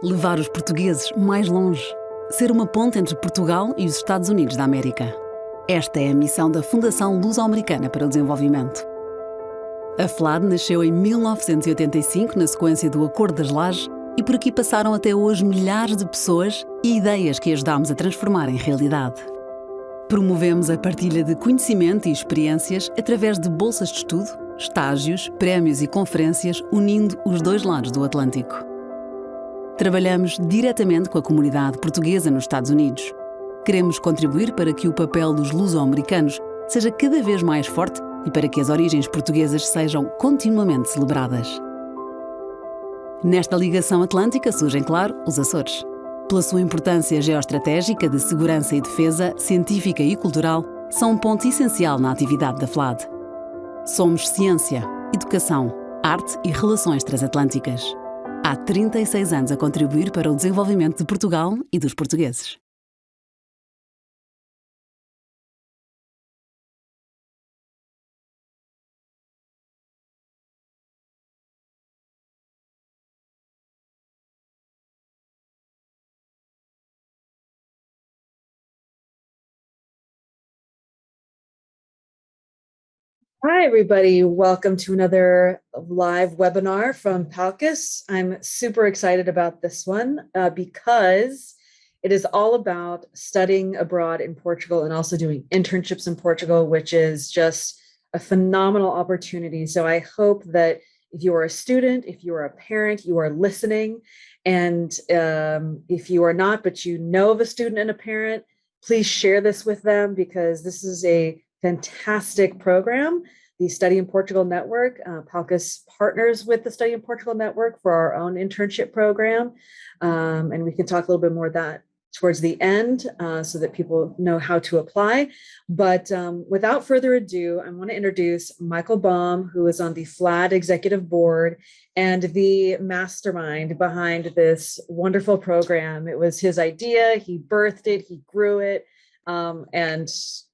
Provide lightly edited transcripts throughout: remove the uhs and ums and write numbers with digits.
Levar os portugueses mais longe. Ser uma ponte entre Portugal e os Estados Unidos da América. Esta é a missão da Fundação Luso-Americana para o Desenvolvimento. A FLAD nasceu em 1985 na sequência do Acordo das Lajes e por aqui passaram até hoje milhares de pessoas e ideias que ajudámos a transformar em realidade. Promovemos a partilha de conhecimento e experiências através de bolsas de estudo, estágios, prémios e conferências unindo os dois lados do Atlântico. Trabalhamos diretamente com a comunidade portuguesa nos Estados Unidos. Queremos contribuir para que o papel dos luso-americanos seja cada vez mais forte e para que as origens portuguesas sejam continuamente celebradas. Nesta ligação atlântica surgem, claro, os Açores. Pela sua importância geoestratégica de segurança e defesa, científica e cultural, são um ponto essencial na atividade da FLAD. Somos ciência, educação, arte e relações transatlânticas. Há 36 anos a contribuir para o desenvolvimento de Portugal e dos portugueses. Hi, everybody. Welcome to another live webinar from PALCUS. I'm super excited about this one because it is all about studying abroad in Portugal and also doing internships in Portugal, which is just a phenomenal opportunity. So I hope that if you are a student, if you are a parent, you are listening. And if you are not, but you know of a student and a parent, please share this with them because this is a fantastic program. The Study in Portugal Network, PALCUS partners with the Study in Portugal Network for our own internship program. And we can talk a little bit more of that towards the end so that people know how to apply. But without further ado, I want to introduce Michael Baum, who is on the FLAD Executive Board and the mastermind behind this wonderful program. It was his idea, he birthed it, he grew it. And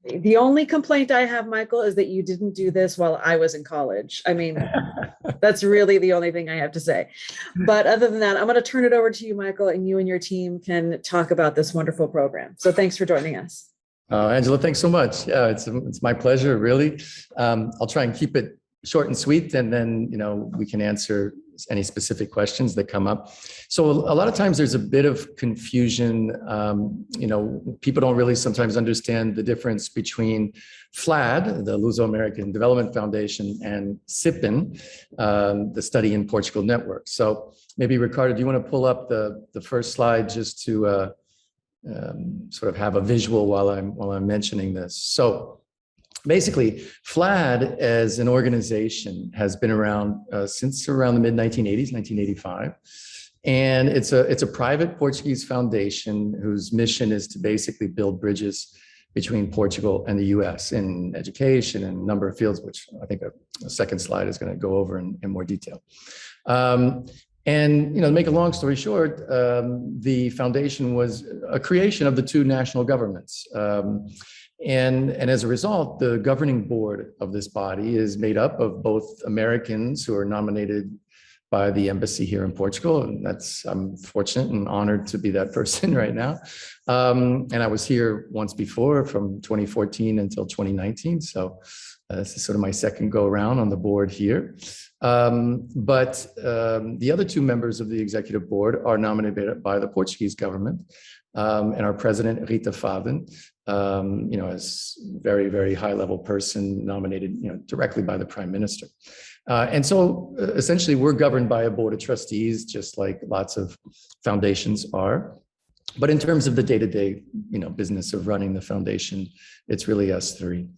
the only complaint I have, Michael, is that you didn't do this while I was in college. I mean, that's really the only thing I have to say. But other than that, I'm going to turn it over to you, Michael, and you and your team can talk about this wonderful program. So thanks for joining us. Angela, thanks so much. Yeah, it's my pleasure, really. I'll try and keep it short and sweet, and then we can answer any specific questions that come up. So a lot of times there's a bit of confusion. People don't really sometimes understand the difference between FLAD, the Luso-American Development Foundation, and SiPN, the Study in Portugal Network. So maybe Ricardo, do you want to pull up the first slide just to sort of have a visual while I'm mentioning this? So basically, FLAD as an organization has been around since around the mid-1980s, 1985. And it's a private Portuguese foundation whose mission is to basically build bridges between Portugal and the US in education and a number of fields, which I think a second slide is going to go over in more detail. And to make a long story short, the foundation was a creation of the two national governments. And as a result, the governing board of this body is made up of both Americans who are nominated by the embassy here in Portugal. And I'm fortunate and honored to be that person right now. And I was here once before from 2014 until 2019. So this is sort of my second go around on the board here. But the other two members of the executive board are nominated by the Portuguese government. And our president, Rita Faden, is very, very high level person nominated, directly by the prime minister. And so essentially we're governed by a board of trustees, just like lots of foundations are. But in terms of the day-to-day, business of running the foundation, it's really us three.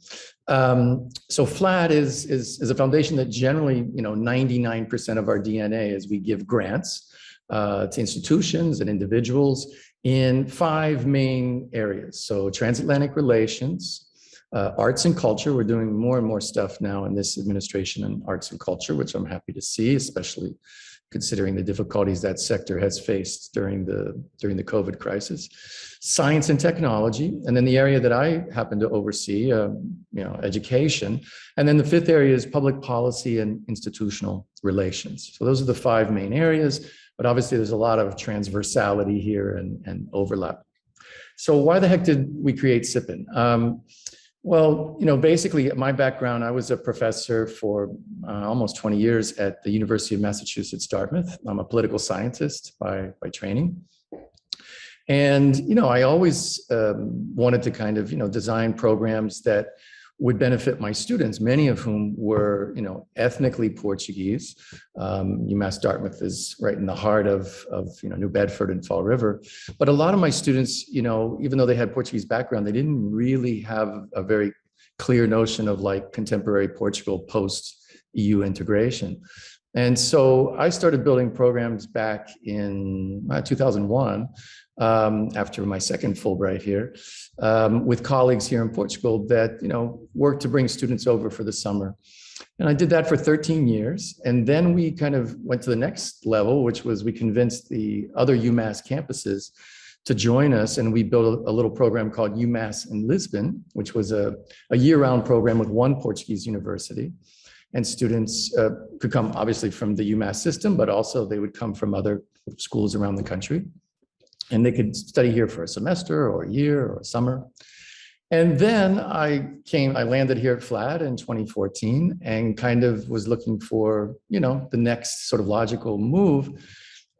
So FLAD is a foundation that generally, 99% of our DNA is we give grants to institutions and individuals in 5 main areas. So transatlantic relations, arts and culture. We're doing more and more stuff now in this administration on arts and culture, which I'm happy to see, especially considering the difficulties that sector has faced during the COVID crisis. Science and technology, and then the area that I happen to oversee, education. And then the 5th area is public policy and institutional relations. So those are the 5 main areas. but obviously there's a lot of transversality here and overlap. So why the heck did we create SiPN? Well, basically my background, I was a professor for almost 20 years at the University of Massachusetts, Dartmouth. I'm a political scientist by training. And, I always wanted to kind of, design programs that would benefit my students, many of whom were, ethnically Portuguese. UMass Dartmouth is right in the heart of New Bedford and Fall River. But a lot of my students, even though they had Portuguese background, they didn't really have a very clear notion of like contemporary Portugal post-EU integration. And so I started building programs back in 2001, after my second Fulbright here, with colleagues here in Portugal that, worked to bring students over for the summer. And I did that for 13 years. And then we kind of went to the next level, which was we convinced the other UMass campuses to join us. And we built a little program called UMass in Lisbon, which was a year-round program with one Portuguese university. And students could come obviously from the UMass system, but also they would come from other schools around the country. And they could study here for a semester or a year or a summer. And then I landed here at FLAD in 2014 and kind of was looking for, the next sort of logical move.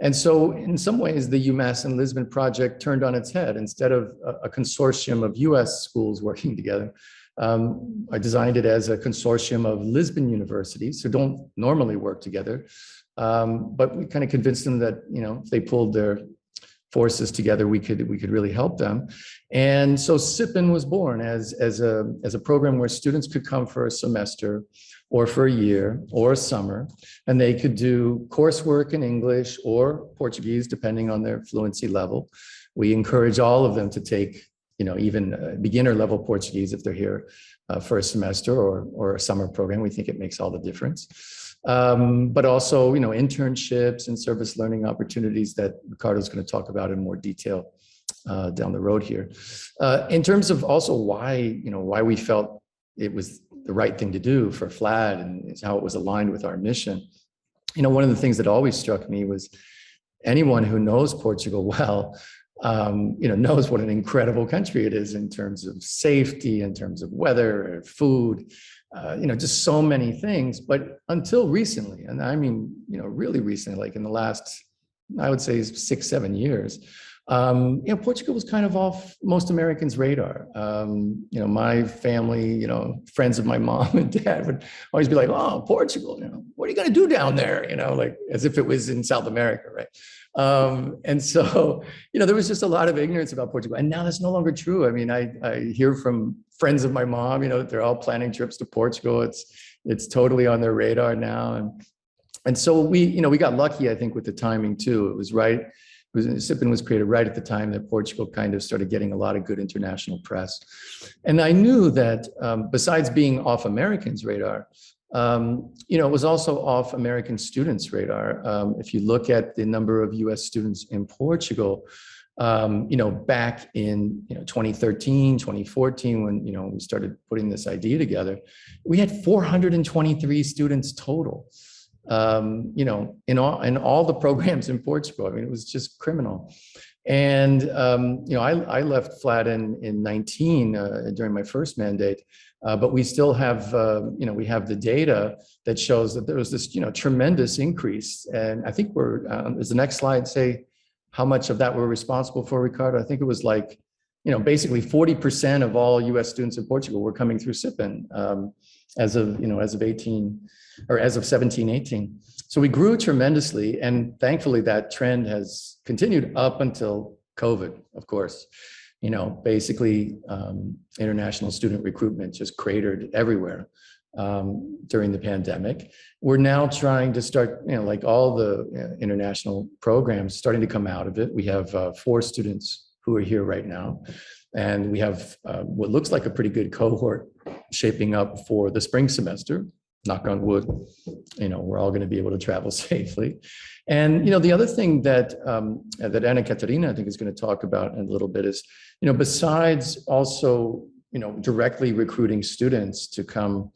And so in some ways, the UMass in Lisbon project turned on its head. Instead of a consortium of US schools working together, I designed it as a consortium of Lisbon universities who don't normally work together. But we kind of convinced them that, if they pulled their forces together, we could really help them. And so SiPN was born as a program where students could come for a semester or for a year or a summer, and they could do coursework in English or Portuguese, depending on their fluency level. We encourage all of them to take, even beginner level Portuguese if they're here for a semester or a summer program. We think it makes all the difference. But also, internships and service learning opportunities that Ricardo is going to talk about in more detail down the road here. In terms of also why we felt it was the right thing to do for FLAD and how it was aligned with our mission. One of the things that always struck me was anyone who knows Portugal well, knows what an incredible country it is in terms of safety, in terms of weather, food, just so many things. But until recently, and I mean, really recently, like in the last, I would say 6-7 years, Portugal was kind of off most Americans' radar. My family, friends of my mom and dad would always be like, "Oh, Portugal, what are you going to do down there?" Like as if it was in South America, right? And so, there was just a lot of ignorance about Portugal. And now that's no longer true. I mean, I hear from friends of my mom, that they're all planning trips to Portugal. It's totally on their radar now. And so we got lucky, I think, with the timing too. It was right. SiPN was created right at the time that Portugal kind of started getting a lot of good international press. And I knew that besides being off Americans' radar, it was also off American students' radar. If you look at the number of US students in Portugal, back in 2013, 2014, when we started putting this idea together, we had 423 students total. In all the programs in Portugal. I mean, it was just criminal. And, I left FLAD in 19 during my first mandate, but we still have, we have the data that shows that there was this, tremendous increase. And I think is the next slide say how much of that we're responsible for, Ricardo? I think it was like, basically 40% of all US students in Portugal were coming through SiPN as of 18, or as of 17, 18. So we grew tremendously, and thankfully that trend has continued up until COVID, of course. Basically international student recruitment just cratered everywhere during the pandemic. We're now trying to start, like all the international programs starting to come out of it. We have 4 students who are here right now. And we have what looks like a pretty good cohort shaping up for the spring semester. Knock on wood, we're all going to be able to travel safely. And, the other thing that Catarina, I think, is going to talk about in a little bit is, besides also directly recruiting students to come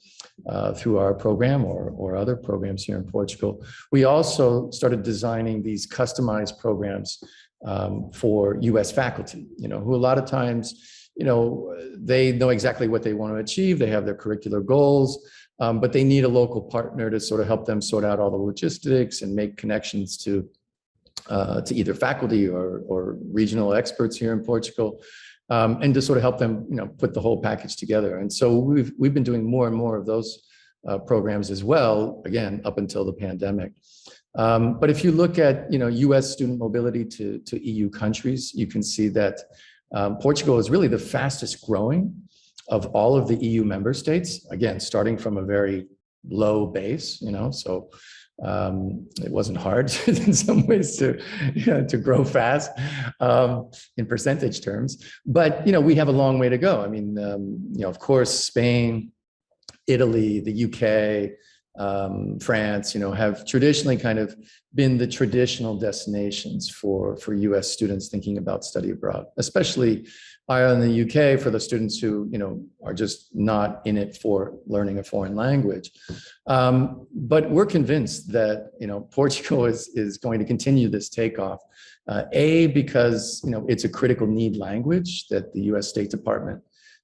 through our program or other programs here in Portugal, we also started designing these customized programs for US faculty, who a lot of times, they know exactly what they want to achieve. They have their curricular goals, but they need a local partner to sort of help them sort out all the logistics and make connections to either faculty or regional experts here in Portugal, and to sort of help them, put the whole package together. And so we've been doing more and more of those programs as well, again, up until the pandemic. But if you look at, US student mobility to EU countries, you can see that Portugal is really the fastest growing of all of the EU member states, again, starting from a very low base, so it wasn't hard in some ways to grow fast in percentage terms, but we have a long way to go. I mean, of course, Spain, Italy, the UK, France, have traditionally kind of been the traditional destinations for US students thinking about study abroad, especially Ireland and the UK for the students who, are just not in it for learning a foreign language. But we're convinced that, Portugal is going to continue this takeoff. Because, it's a critical need language that the US State Department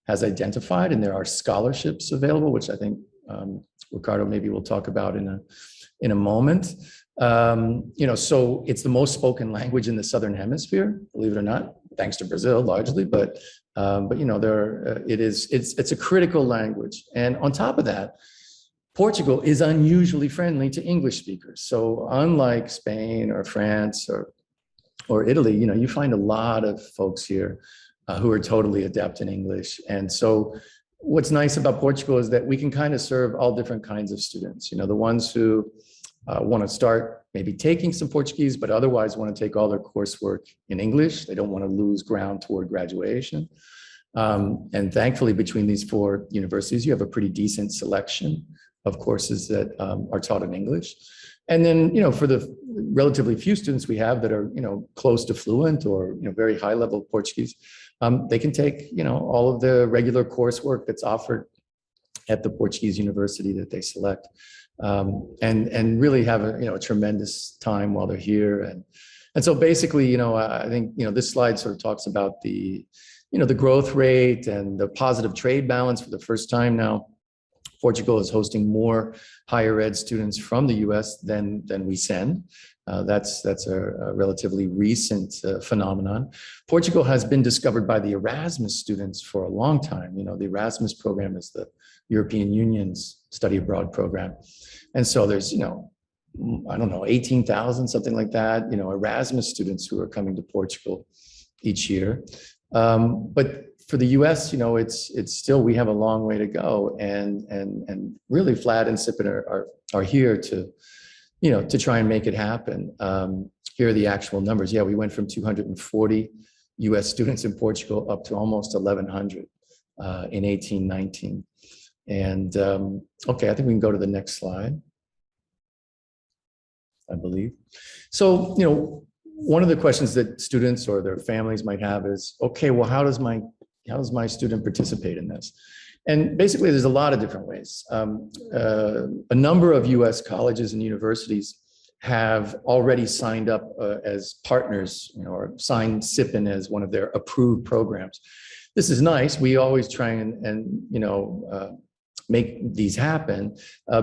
has identified, and there are scholarships available, which I think Ricardo maybe we'll talk about in a moment. So it's the most spoken language in the Southern Hemisphere, believe it or not, thanks to Brazil largely, but it's a critical language. And on top of that, Portugal is unusually friendly to English speakers. So unlike Spain or France or Italy, you find a lot of folks here who are totally adept in English. And so what's nice about Portugal is that we can kind of serve all different kinds of students, the ones who want to start maybe taking some Portuguese, but otherwise want to take all their coursework in English. They don't want to lose ground toward graduation. And thankfully, between these 4 universities, you have a pretty decent selection of courses that are taught in English. And then, for the relatively few students we have that are, close to fluent or, very high level Portuguese, they can take, all of the regular coursework that's offered at the Portuguese university that they select, and really have a tremendous time while they're here. And so basically, I think, this slide sort of talks about the growth rate and the positive trade balance. For the first time now, Portugal is hosting more higher ed students from the US than we send. That's a relatively recent phenomenon. Portugal has been discovered by the Erasmus students for a long time. The Erasmus program is the European Union's study abroad program. And so there's, 18,000, something like that, Erasmus students who are coming to Portugal each year. But for the US, it's still, we have a long way to go. And really FLAD and SiPN are here to try and make it happen. Here are the actual numbers. Yeah, we went from 240 US students in Portugal up to almost 1,100 in 1819. And okay, I think we can go to the next slide, I believe. So, one of the questions that students or their families might have is, okay, well, how does my student participate in this? And basically, there's a lot of different ways. A number of US colleges and universities have already signed up as partners, or signed SiPN as one of their approved programs. This is nice. We always try and make these happen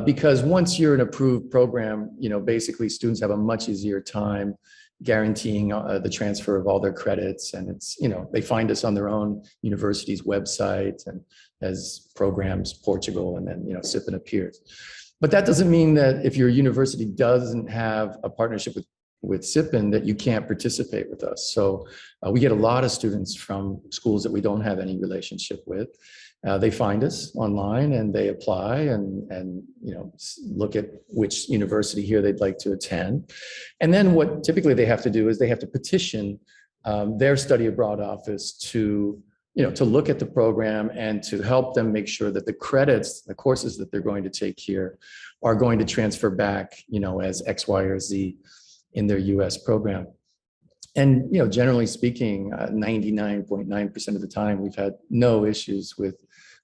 because once you're an approved program, basically students have a much easier time guaranteeing the transfer of all their credits. And it's, they find us on their own university's website and as programs Portugal, and then, SiPN appears. But that doesn't mean that if your university doesn't have a partnership with SiPN that you can't participate with us. So we get a lot of students from schools that we don't have any relationship with. They find us online and they apply and look at which university here they'd like to attend. And then what typically they have to do is they have to petition their study abroad office to look at the program and to help them make sure that the credits, the courses that they're going to take here are going to transfer back, as X, Y, or Z in their US program. And, generally speaking, 99.9% of the time, we've had no issues with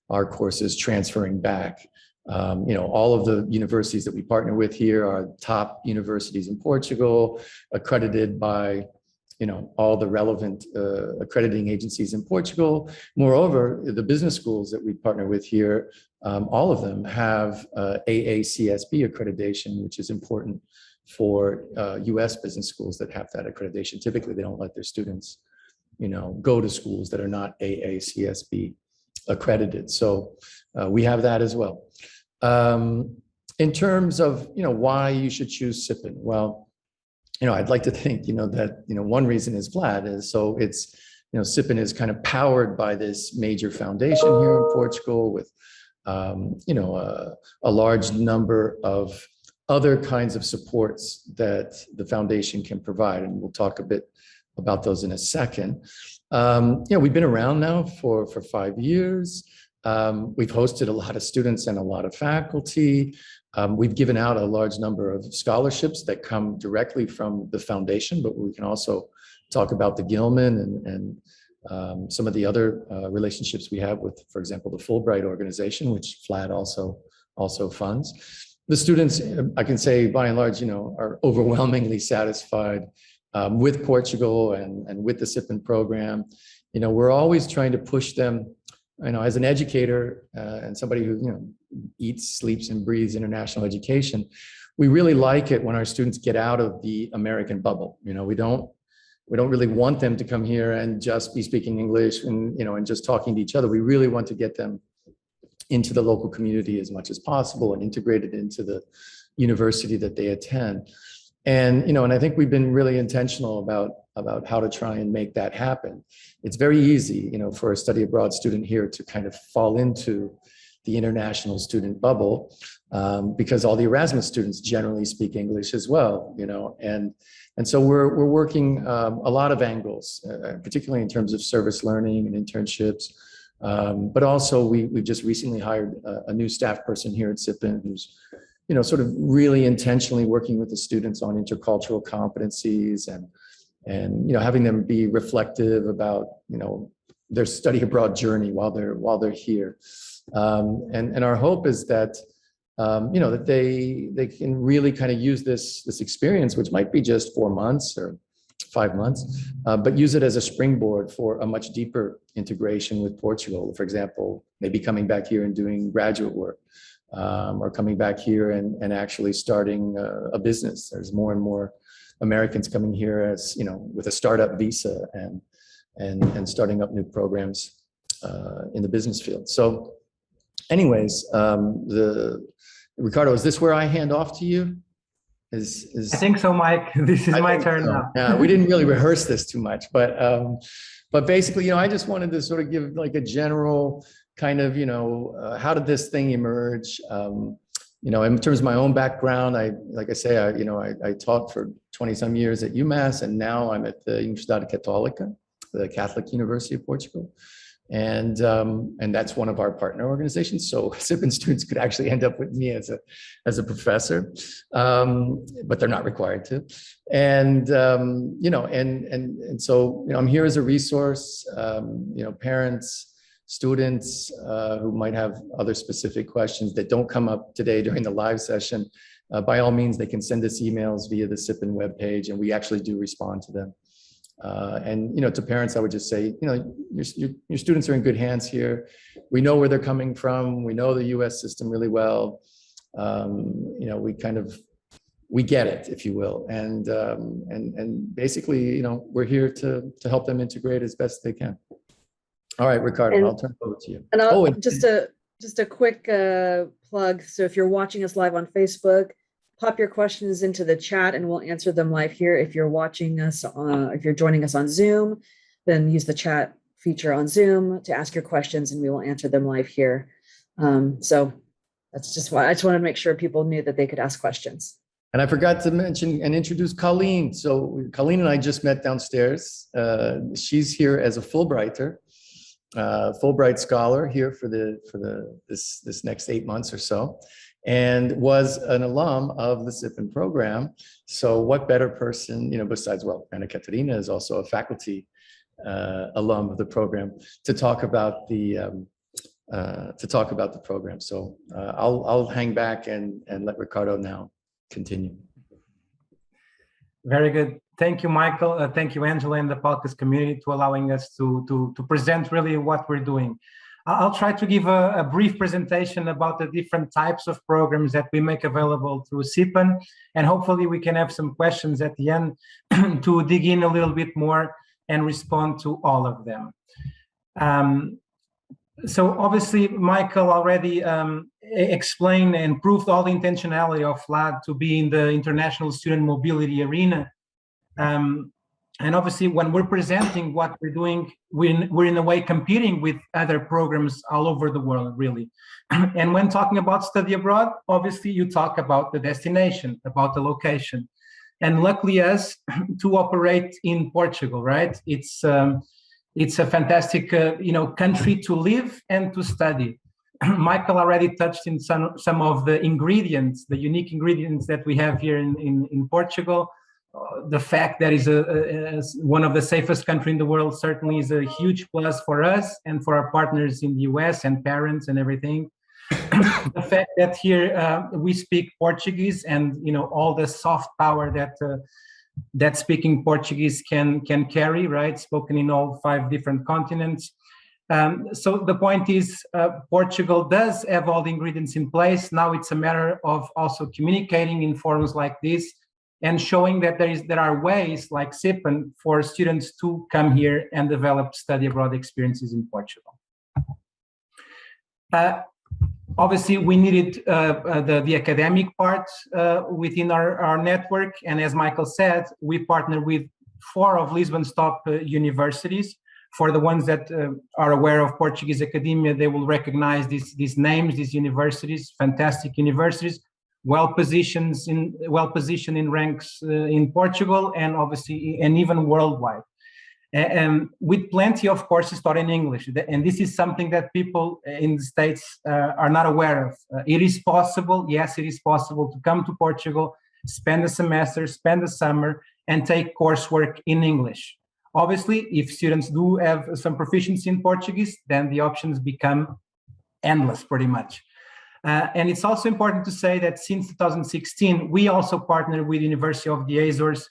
our courses transferring back. All of the universities that we partner with here are top universities in Portugal, accredited by, all the relevant accrediting agencies in Portugal. Moreover, the business schools that we partner with here, all of them have AACSB accreditation, which is important for US business schools that have that accreditation. Typically, they don't let their students, go to schools that are not AACSB accredited. So we have that as well. In terms of, why you should choose SiPN, well, I'd like to think, that, one reason is FLAD is so it's, SiPN is kind of powered by this major foundation here in Portugal with, a large number of other kinds of supports that the foundation can provide. And we'll talk a bit about those in a second. We've been around now for 5 years. We've hosted a lot of students and a lot of faculty. We've given out a large number of scholarships that come directly from the foundation, but we can also talk about the Gilman and some of the other relationships we have with, for example, the Fulbright organization, which FLAD also funds. The students, I can say by and large, are overwhelmingly satisfied with Portugal and with the SiPN program. We're always trying to push them, as an educator and somebody who, eats, sleeps, and breathes international education. We really like it when our students get out of the American bubble. We don't really want them to come here and just be speaking English and just talking to each other. We really want to get them into the local community as much as possible and integrated into the university that they attend. And, and I think we've been really intentional about how to try and make that happen. It's very easy, for a study abroad student here to kind of fall into the international student bubble because all the Erasmus students generally speak English as well, and so we're working a lot of angles, particularly in terms of service learning and internships. But also we've just recently hired a new staff person here at SiPN who's, sort of really intentionally working with the students on intercultural competencies and having them be reflective about, their study abroad journey while they're here. And our hope is that, that they can really kind of use this experience, which might be just 4 months or 5 months, but use it as a springboard for a much deeper integration with Portugal. For example, maybe coming back here and doing graduate work, or coming back here and actually starting a business. There's more and more Americans coming here as, with a startup visa and starting up new programs in the business field. So anyways, Ricardo, is this where I hand off to you? I think so, Mike. This is my turn now. Yeah, we didn't really rehearse this too much, but basically, I just wanted to sort of give like a general kind of, how did this thing emerge? In terms of my own background, I taught for 20 some years at UMass, and now I'm at the Universidade Católica, the Catholic University of Portugal. And that's one of our partner organizations. So SiPN students could actually end up with me as a professor, but they're not required to. And so I'm here as a resource. Parents, students who might have other specific questions that don't come up today during the live session, by all means, they can send us emails via the SiPN webpage, and we actually do respond to them. And to parents, I would just say, your students are in good hands here. We know where they're coming from. We know the U.S. system really well. We get it, if you will, and basically, we're here to help them integrate as best they can. All right, Ricardo, I'll turn it over to you. And just a quick plug. So if you're watching us live on Facebook, pop your questions into the chat and we'll answer them live here. If you're watching us, if you're joining us on Zoom, then use the chat feature on Zoom to ask your questions and we will answer them live here. So that's just why I just wanted to make sure people knew that they could ask questions. And I forgot to mention and introduce Colleen. So Colleen and I just met downstairs. She's here as a Fulbrighter, Fulbright scholar here for this next 8 months or so. and was an alum of the SiPN program. So what better person, besides, well, Anna Catarina is also a faculty alum of the program to talk about the program. So I'll hang back and let Ricardo now continue. Very good. Thank you, Michael. Thank you, Angela, and the PALCUS community to allowing us to present really what we're doing. I'll try to give a brief presentation about the different types of programs that we make available through SiPN, and hopefully we can have some questions at the end to dig in a little bit more and respond to all of them. So obviously, Michael already explained and proved all the intentionality of FLAD to be in the international student mobility arena. And obviously, when we're presenting what we're doing, we're in a way competing with other programs all over the world, really. And when talking about study abroad, obviously, you talk about the destination, about the location. And luckily us to operate in Portugal, right? It's a fantastic country to live and to study. Michael already touched in some of the ingredients, the unique ingredients that we have here in Portugal. The fact that is one of the safest countries in the world certainly is a huge plus for us and for our partners in the US and parents and everything. The fact that here we speak Portuguese and all the soft power that speaking Portuguese can carry, right? Spoken in all 5 different continents. So the point is, Portugal does have all the ingredients in place. Now it's a matter of also communicating in forums like this and showing that there are ways like SiPN for students to come here and develop study abroad experiences in Portugal. Obviously, we needed the academic part within our network. And as Michael said, we partner with 4 of Lisbon's top universities. For the ones that are aware of Portuguese academia, they will recognize these names, these universities, fantastic universities, well-positioned in ranks in Portugal and obviously, and even worldwide. With plenty of courses taught in English. And this is something that people in the States are not aware of. It is possible, yes, it is possible to come to Portugal, spend a semester, spend the summer, and take coursework in English. Obviously, if students do have some proficiency in Portuguese, then the options become endless, pretty much. And it's also important to say that since 2016, we also partnered with University of the Azores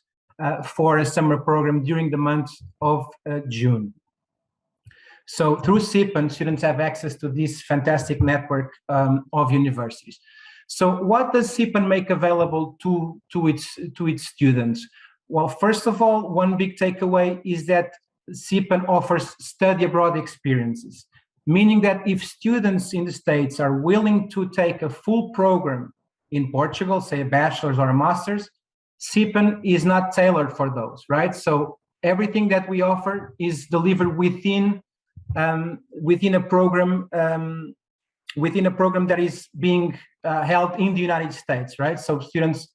for a summer program during the month of June. So through SiPN, students have access to this fantastic network of universities. So what does SiPN make available to its students? Well, first of all, one big takeaway is that SiPN offers study abroad experiences, meaning that if students in the States are willing to take a full program in Portugal, say a bachelor's or a master's, SiPN is not tailored for those, right? So everything that we offer is delivered within a program that is being held in the United States, right? So students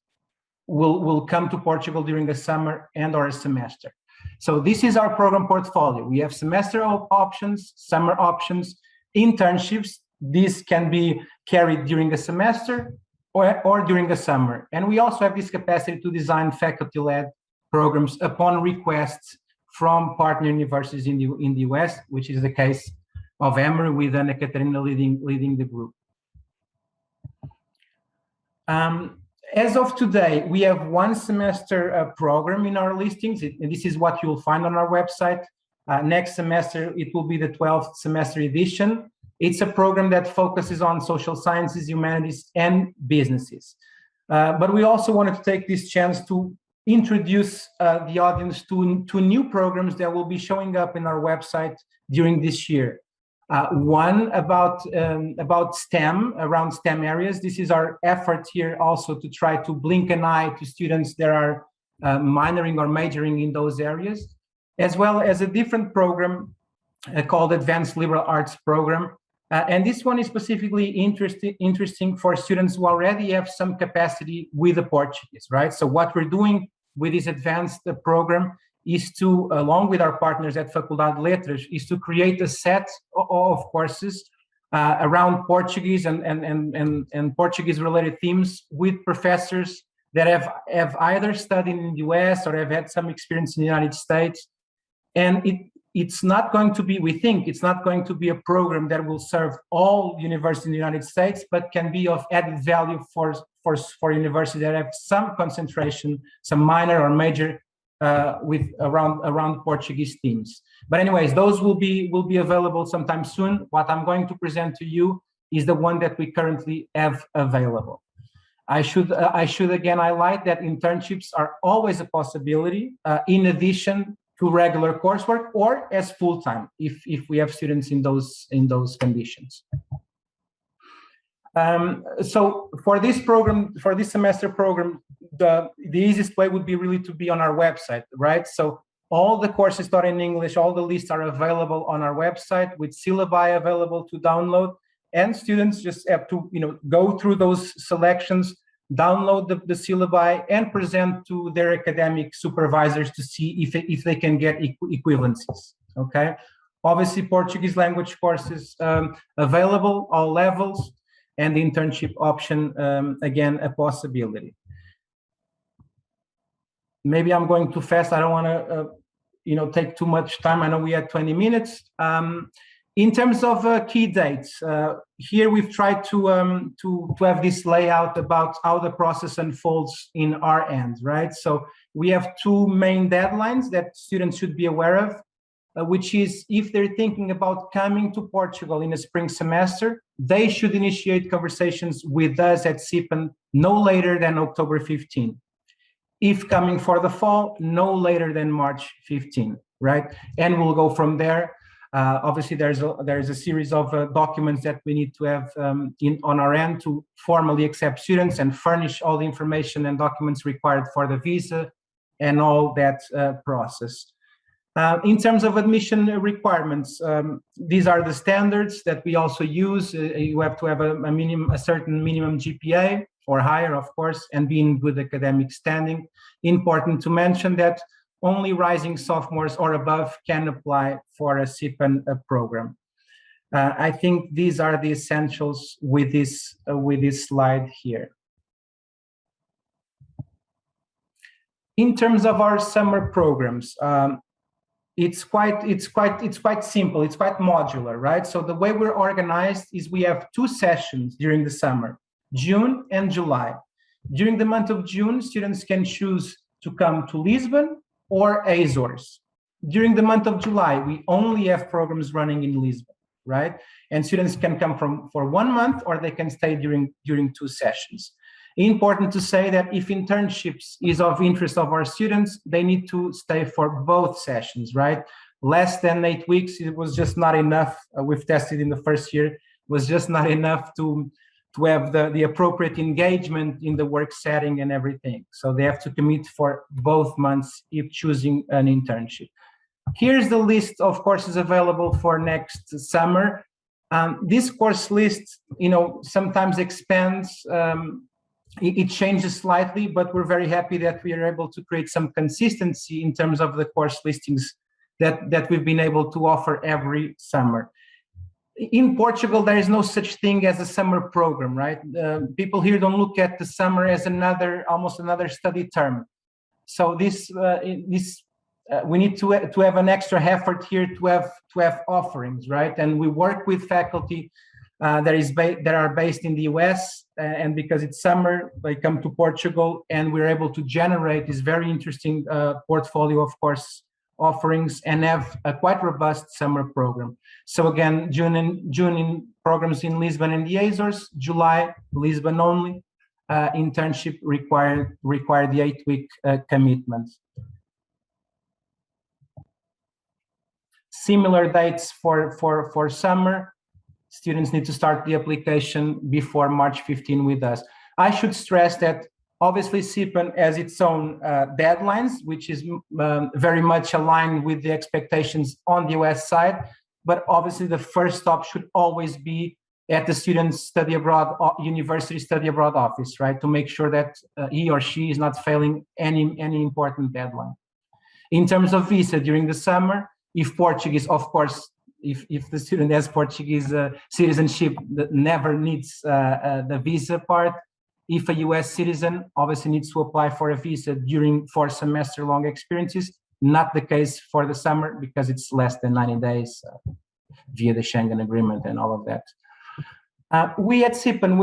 will come to Portugal during the summer and or a semester. So this is our program portfolio. We have semester options, summer options, internships. This can be carried during a semester or during the summer. And we also have this capacity to design faculty-led programs upon requests from partner universities in the US, which is the case of Emory with Anna Catarina leading the group. As of today, we have 1 semester program in our listings, and this is what you'll find on our website. Next semester, it will be the 12th semester edition. It's a program that focuses on social sciences, humanities, and businesses. But we also wanted to take this chance to introduce the audience to new programs that will be showing up in our website during this year. One about STEM, around STEM areas. This is our effort here also to try to blink an eye to students that are minoring or majoring in those areas, as well as a different program called Advanced Liberal Arts Program. And this one is specifically interesting for students who already have some capacity with the Portuguese, right? So what we're doing with this advanced program is to, along with our partners at Faculdade de Letras, is to create a set of courses around Portuguese and Portuguese-related themes with professors that have either studied in the US or have had some experience in the United States. And it's not going to be, we think, it's not going to be a program that will serve all universities in the United States, but can be of added value for universities that have some concentration, some minor or major with around Portuguese themes. But anyways, those will be available sometime soon. What I'm going to present to you is the one that we currently have available. I should again highlight that internships are always a possibility in addition to regular coursework or as full-time if we have students in those conditions. So for this program, for this semester program, the easiest way would be really to be on our website, right? So all the courses taught in English, all the lists are available on our website with syllabi available to download, and students just have to, go through those selections, download the syllabi, and present to their academic supervisors to see if they can get equivalencies. Okay, obviously Portuguese language courses available, all levels, and the internship option again a possibility. Maybe I'm going too fast. I don't want to take too much time. I know we had 20 minutes. In terms of key dates, here we've tried to have this layout about how the process unfolds in our end, right? So we have two main deadlines that students should be aware of, which is if they're thinking about coming to Portugal in the spring semester, they should initiate conversations with us at SiPN no later than October 15. If coming for the fall, no later than March 15, right? And we'll go from there. Obviously, there's a series of documents that we need to have on our end to formally accept students and furnish all the information and documents required for the visa and all that process. In terms of admission requirements, these are the standards that we also use. You have to have a certain minimum GPA or higher, of course, and be in good academic standing. Important to mention that only rising sophomores or above can apply for a SiPN program. I think these are the essentials with this slide here. In terms of our summer programs, it's quite simple. It's quite modular, right? So the way we're organized is we have 2 sessions during the summer, June and July. During the month of June, students can choose to come to Lisbon or Azores. During the month of July, we only have programs running in Lisbon, right? And students can come for 1 month or they can stay during 2 sessions. Important to say that if internships is of interest of our students, they need to stay for both sessions, right? Less than 8 weeks, it was just not enough. We've tested in the first year, it was just not enough to have the appropriate engagement in the work setting and everything. So they have to commit for both months if choosing an internship. Here's the list of courses available for next summer. This course list, sometimes expands. It changes slightly, but we're very happy that we are able to create some consistency in terms of the course listings that we've been able to offer every summer. In Portugal, there is no such thing as a summer program, right? People here don't look at the summer as almost another study term. So we need to have an extra effort here to have offerings, right? And we work with faculty that are based in the US, and because it's summer, they come to Portugal, and we're able to generate this very interesting portfolio of course offerings and have a quite robust summer program. So again, June in programs in Lisbon and the Azores, July Lisbon only. Internship required the 8-week commitment. Similar dates for summer. Students need to start the application before March 15 with us. I should stress that obviously SiPN has its own deadlines, which is very much aligned with the expectations on the US side, but obviously the first stop should always be at the student's study abroad, university study abroad office, right? To make sure that he or she is not failing any important deadline. In terms of visa during the summer, if Portuguese, of course, if the student has Portuguese citizenship, that never needs the visa part. If a US citizen obviously needs to apply for a visa during 4 semester long experiences, not the case for the summer because it's less than 90 days via the Schengen Agreement and all of that. We at SiPN,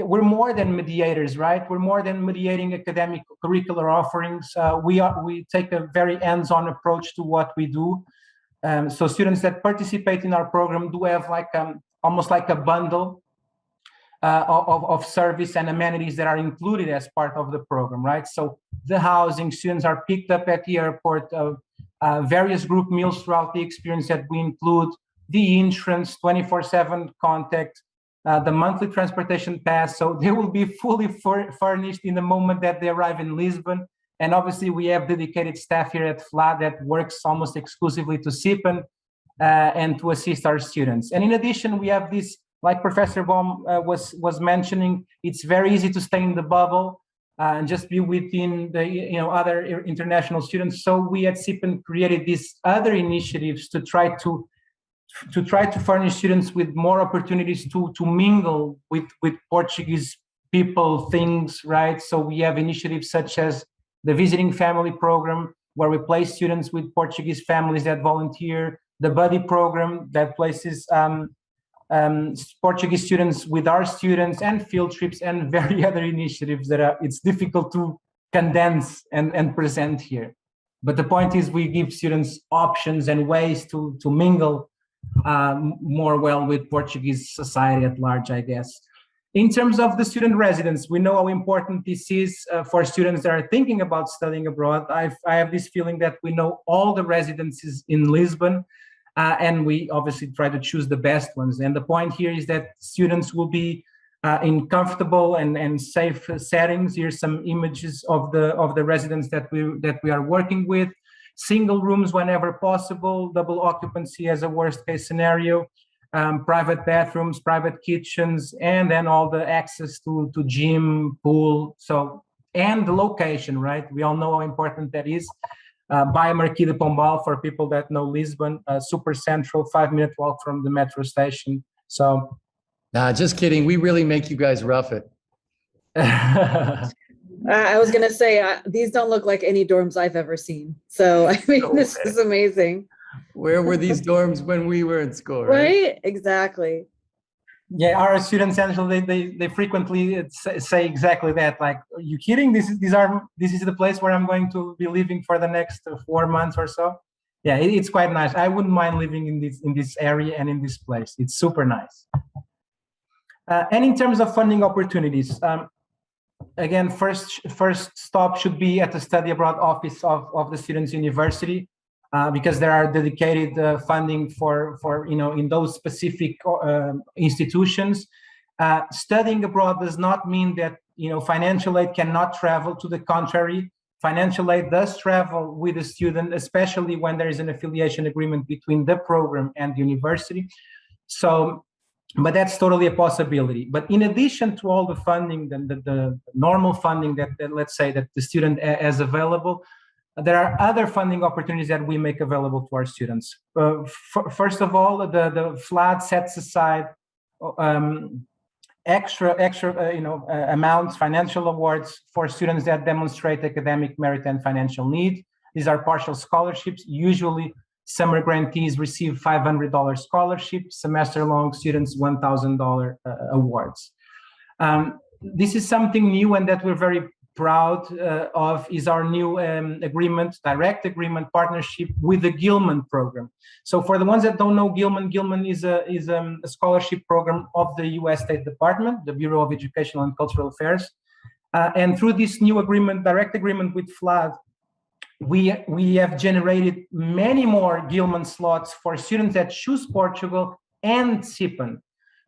we're more than mediators, right? We're more than mediating academic curricular offerings. We take a very hands-on approach to what we do. So students that participate in our program do have like almost like a bundle of service and amenities that are included as part of the program, right? So the housing, students are picked up at the airport, various group meals throughout the experience that we include, the insurance, 24/7 contact, the monthly transportation pass. So they will be fully furnished in the moment that they arrive in Lisbon. And obviously we have dedicated staff here at FLAD that works almost exclusively to SiPN and to assist our students. And in addition, we have this, like Professor Baum was mentioning, it's very easy to stay in the bubble and just be within the other international students. So we at SiPN created these other initiatives to try to furnish students with more opportunities to mingle with Portuguese people, things, right? So we have initiatives such as the Visiting Family Program, where we place students with Portuguese families that volunteer, the Buddy Program that places Portuguese students with our students, and field trips and very other initiatives that it's difficult to condense and present here. But the point is we give students options and ways to mingle more well with Portuguese society at large, I guess. In terms of the student residence, we know how important this is for students that are thinking about studying abroad. I have this feeling that we know all the residences in Lisbon, and we obviously try to choose the best ones. And the point here is that students will be in comfortable and safe settings. Here's some images of the residence that we are working with. Single rooms whenever possible, double occupancy as a worst case scenario, private bathrooms, private kitchens, and then all the access to gym, pool. So, and the location, right? We all know how important that is. By Marquis de Pombal, for people that know Lisbon, super central, 5-minute walk from the metro station. So, nah, just kidding. We really make you guys rough it. I was going to say, these don't look like any dorms I've ever seen. So, I mean, this is amazing. Where were these dorms when we were in school, right? Exactly. Yeah, our students actually they frequently say exactly that. Like, are you kidding? This is the place where I'm going to be living for the next 4 months or so. Yeah, it's quite nice. I wouldn't mind living in this area and in this place. It's super nice. And in terms of funding opportunities, again, first stop should be at the study abroad office of the student's university. Because there are dedicated funding for in those specific institutions. Studying abroad does not mean that financial aid cannot travel. To the contrary, financial aid does travel with the student, especially when there is an affiliation agreement between the program and the university. So, but that's totally a possibility. But in addition to all the funding, the normal funding that let's say that the student has available, there are other funding opportunities that we make available to our students. First of all, the FLAD sets aside extra amounts, financial awards for students that demonstrate academic merit and financial need. These are partial scholarships. Usually, summer grantees receive $500 scholarships. Semester-long students $1,000 awards. This is something new and that we're very proud of is our new direct agreement partnership with the Gilman program. So for the ones that don't know Gilman is a scholarship program of the US State Department, the Bureau of Educational and Cultural Affairs. And through this new direct agreement with FLAD, we have generated many more Gilman slots for students that choose Portugal and SiPN.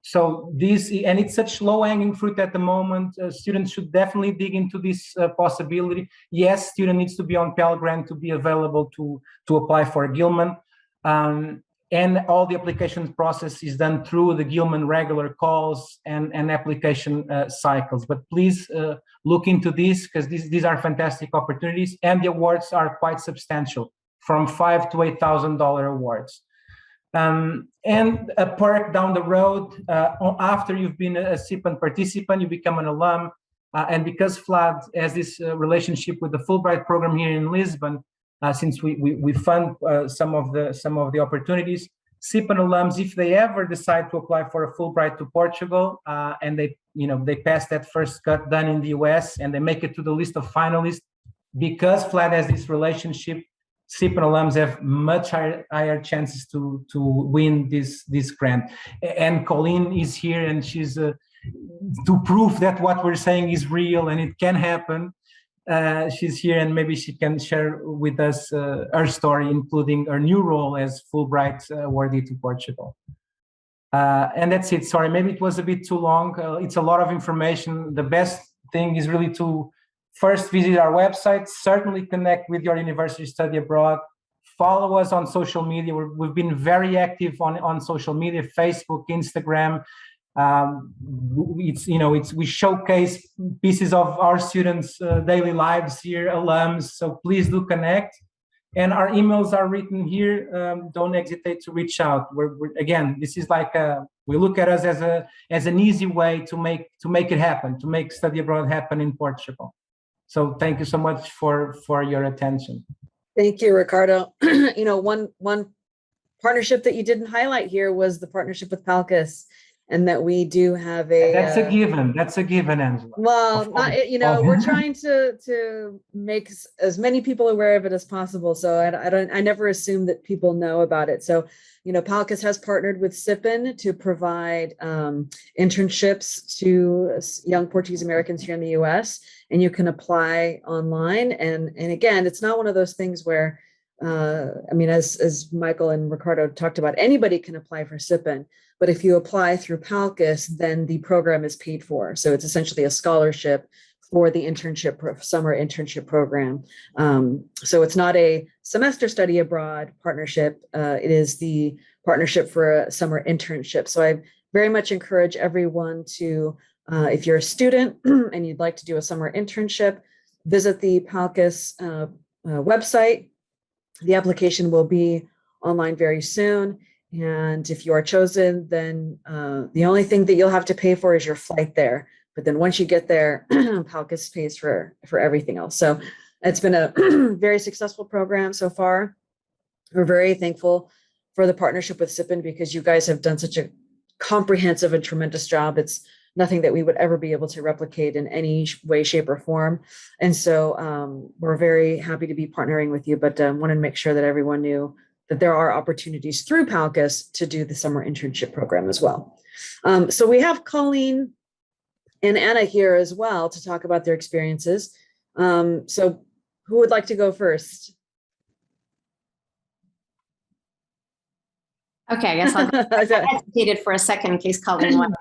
So and it's such low-hanging fruit at the moment. Students should definitely dig into this possibility. Yes, student needs to be on Pell Grant to be available to apply for a Gilman. And all the application process is done through the Gilman regular calls and application cycles. But please look into this because these are fantastic opportunities, and the awards are quite substantial, from $5,000 to $8,000 awards. And a perk down the road, after you've been a SiPN participant, you become an alum. And because FLAD has this relationship with the Fulbright program here in Lisbon, since we fund some of the opportunities, SiPN alums, if they ever decide to apply for a Fulbright to Portugal, and they pass that first cut done in the US and they make it to the list of finalists, because FLAD has this relationship, SiPN alums have much higher chances to win this grant. And Colleen is here, and she's to prove that what we're saying is real and it can happen. She's here, and maybe she can share with us her story, including her new role as Fulbright awardee to Portugal. And that's it. Sorry, maybe it was a bit too long. It's a lot of information. The best thing is really to first visit our website, certainly connect with your university study abroad, follow us on social media. We've been very active on social media, Facebook, Instagram. We showcase pieces of our students' daily lives here, alums. So please do connect. And our emails are written here. Don't hesitate to reach out. Again, this is like we look at us as an easy way to make it happen, to make study abroad happen in Portugal. So thank you so much for your attention. Thank you, Ricardo. One partnership that you didn't highlight here was the partnership with PALCUS, and that we do have a. That's a given. That's a given, Angela. Well, we're trying to make as many people aware of it as possible. So I never assume that people know about it. So, PALCUS has partnered with SiPN to provide internships to young Portuguese Americans here in the U.S. And you can apply online. And again, it's not one of those things where, as Michael and Ricardo talked about, anybody can apply for SiPN. But if you apply through PALCUS, then the program is paid for. So it's essentially a scholarship for the summer internship program. So it's not a semester study abroad partnership. It is the partnership for a summer internship. So I very much encourage everyone to, if you're a student and you'd like to do a summer internship, visit the PALCUS website. The application will be online very soon. And if you are chosen, then the only thing that you'll have to pay for is your flight there. But then once you get there, PALCUS pays for everything else. So it's been a very successful program so far. We're very thankful for the partnership with SiPN because you guys have done such a comprehensive and tremendous job. It's nothing that we would ever be able to replicate in any way, shape, or form. And so we're very happy to be partnering with you, but wanted to make sure that everyone knew that there are opportunities through PALCUS to do the summer internship program as well. So we have Colleen and Anna here as well to talk about their experiences. So who would like to go first? Okay, I guess I hesitated for a second in case Colleen wanted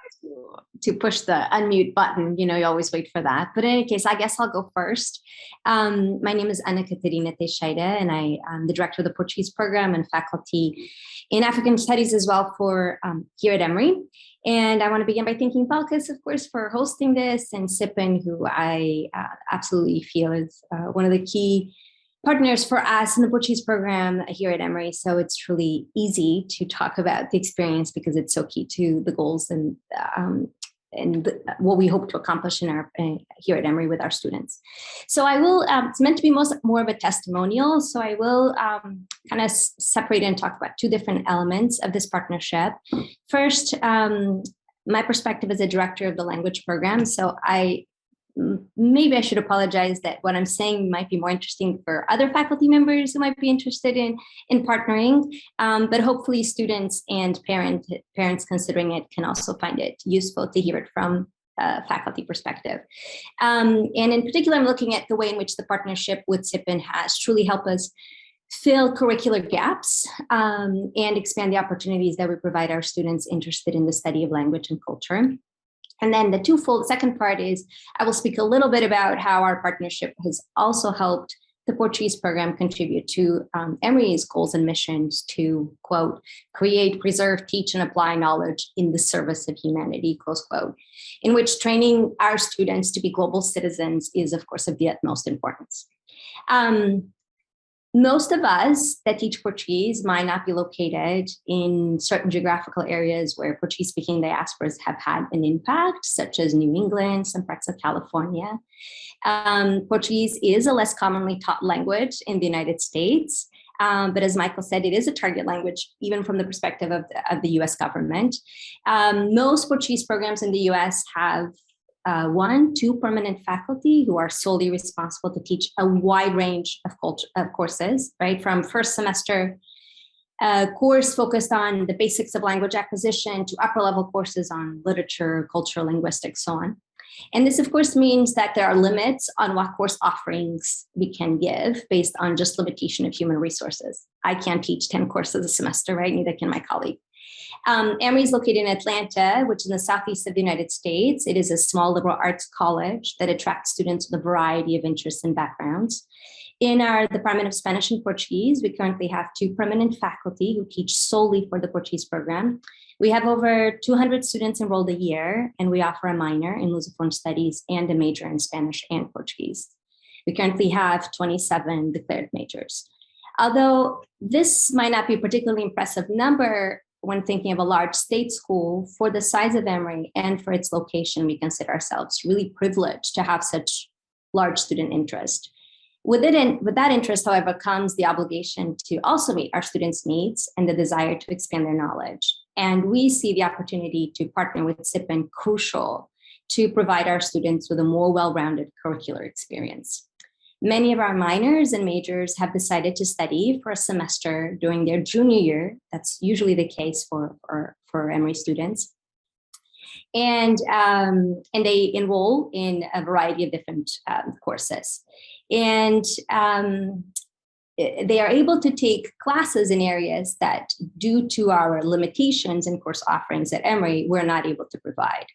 to push the unmute button. You always wait for that. But in any case, I guess I'll go first. My name is Catarina Teixeira, and I am the director of the Portuguese program and faculty in African Studies as well for here at Emory. And I want to begin by thanking PALCUS, of course, for hosting this, and SiPN, who I absolutely feel is one of the key partners for us in the Portuguese program here at Emory. So it's truly easy to talk about the experience because it's so key to the goals and what we hope to accomplish here at Emory with our students. So I will, it's meant to be more of a testimonial. So I will kind of separate and talk about two different elements of this partnership. First, my perspective as a director of the language program. So maybe I should apologize that what I'm saying might be more interesting for other faculty members who might be interested in partnering, but hopefully students and parents considering it can also find it useful to hear it from a faculty perspective. And in particular, I'm looking at the way in which the partnership with SiPN has truly helped us fill curricular gaps and expand the opportunities that we provide our students interested in the study of language and culture. And then the twofold second part is I will speak a little bit about how our partnership has also helped the Portuguese program contribute to Emory's goals and missions to, quote, create, preserve, teach, and apply knowledge in the service of humanity, close quote, in which training our students to be global citizens is, of course, of the utmost importance. Most of us that teach Portuguese might not be located in certain geographical areas where Portuguese-speaking diasporas have had an impact, such as New England, some parts of California. Portuguese is a less commonly taught language in the United States, but as Michael said, it is a target language, even from the perspective of the US government. Most Portuguese programs in the US have 1-2 permanent faculty who are solely responsible to teach a wide range of courses, right? From first semester course focused on the basics of language acquisition to upper level courses on literature, culture, linguistics, so on. And this, of course, means that there are limits on what course offerings we can give based on just limitation of human resources. I can't teach 10 courses a semester, right? Neither can my colleague. Emory is located in Atlanta, which is in the southeast of the United States. It is a small liberal arts college that attracts students with a variety of interests and backgrounds. In our Department of Spanish and Portuguese, we currently have 2 permanent faculty who teach solely for the Portuguese program. We have over 200 students enrolled a year, and we offer a minor in Lusophone studies and a major in Spanish and Portuguese. We currently have 27 declared majors. Although this might not be a particularly impressive number, when thinking of a large state school, for the size of Emory and for its location, we consider ourselves really privileged to have such large student interest. With that interest, however, comes the obligation to also meet our students' needs and the desire to expand their knowledge. And we see the opportunity to partner with SiPN crucial to provide our students with a more well-rounded curricular experience. Many of our minors and majors have decided to study for a semester during their junior year. That's usually the case for Emory students. And they enroll in a variety of different courses. And they are able to take classes in areas that, due to our limitations in course offerings at Emory, we're not able to provide.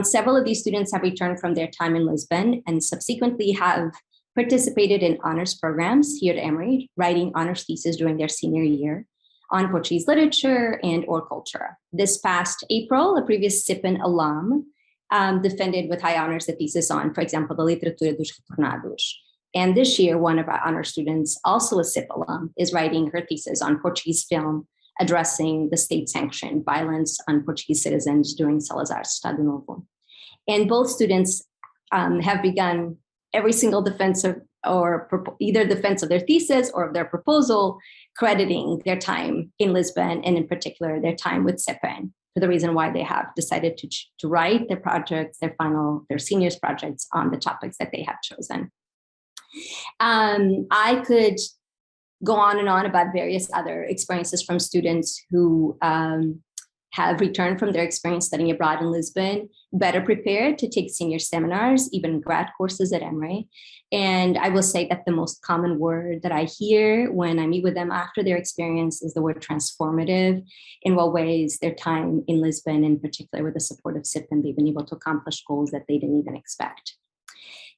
Several of these students have returned from their time in Lisbon and subsequently have participated in honors programs here at Emory, writing honors theses during their senior year on Portuguese literature and or culture. This past April, a previous SiPN alum defended with high honors the thesis on, for example, the Literatura dos Retornados. And this year, one of our honor students, also a SiP alum, is writing her thesis on Portuguese film addressing the state-sanctioned violence on Portuguese citizens during Salazar's Estado Novo. And both students have begun every single defense of, or either defense of their thesis or of their proposal, crediting their time in Lisbon and in particular their time with SiPN for the reason why they have decided to write their projects, their seniors projects on the topics that they have chosen. I could go on and on about various other experiences from students who have returned from their experience studying abroad in Lisbon, better prepared to take senior seminars, even grad courses at Emory. And I will say that the most common word that I hear when I meet with them after their experience is the word transformative. In what ways their time in Lisbon, in particular with the support of SiPN, they've been able to accomplish goals that they didn't even expect.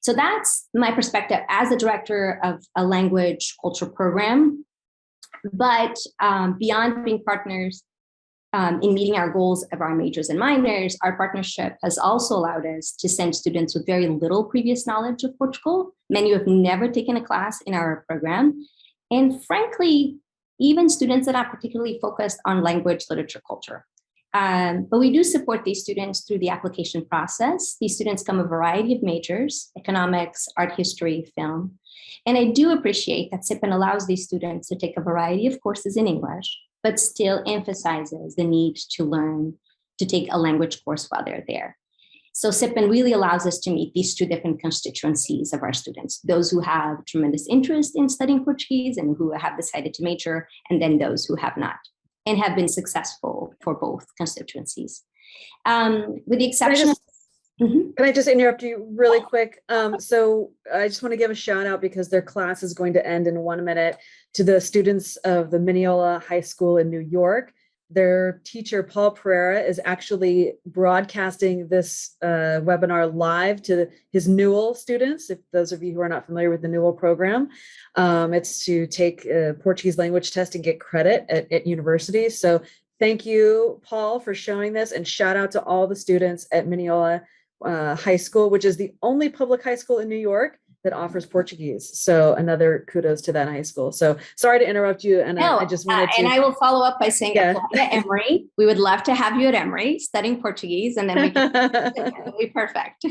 So that's my perspective as the director of a language culture program. But beyond being partners in meeting our goals of our majors and minors, our partnership has also allowed us to send students with very little previous knowledge of Portugal, many who have never taken a class in our program, and frankly, even students that are particularly focused on language, literature, culture. But we do support these students through the application process. These students come a variety of majors: economics, art history, film. And I do appreciate that SiPN allows these students to take a variety of courses in English, but still emphasizes the need to learn to take a language course while they're there. So SiPN really allows us to meet these 2 different constituencies of our students: those who have tremendous interest in studying Portuguese and who have decided to major, and then those who have not and have been successful for both constituencies. With the exception of... Can I just interrupt you really quick? So I just want to give a shout out because their class is going to end in 1 minute to the students of the Mineola High School in New York. Their teacher, Paul Pereira, is actually broadcasting this webinar live to his Newell students. If those of you who are not familiar with the Newell program, it's to take a Portuguese language test and get credit at universities. So thank you, Paul, for showing this, and shout out to all the students at Mineola High School, which is the only public high school in New York that offers Portuguese. So another kudos to that high school. So sorry to interrupt you. And no, I just wanted to. And I will follow up by saying, Yeah. apply to Emory. We would love to have you at Emory studying Portuguese, and then we can it'll be perfect.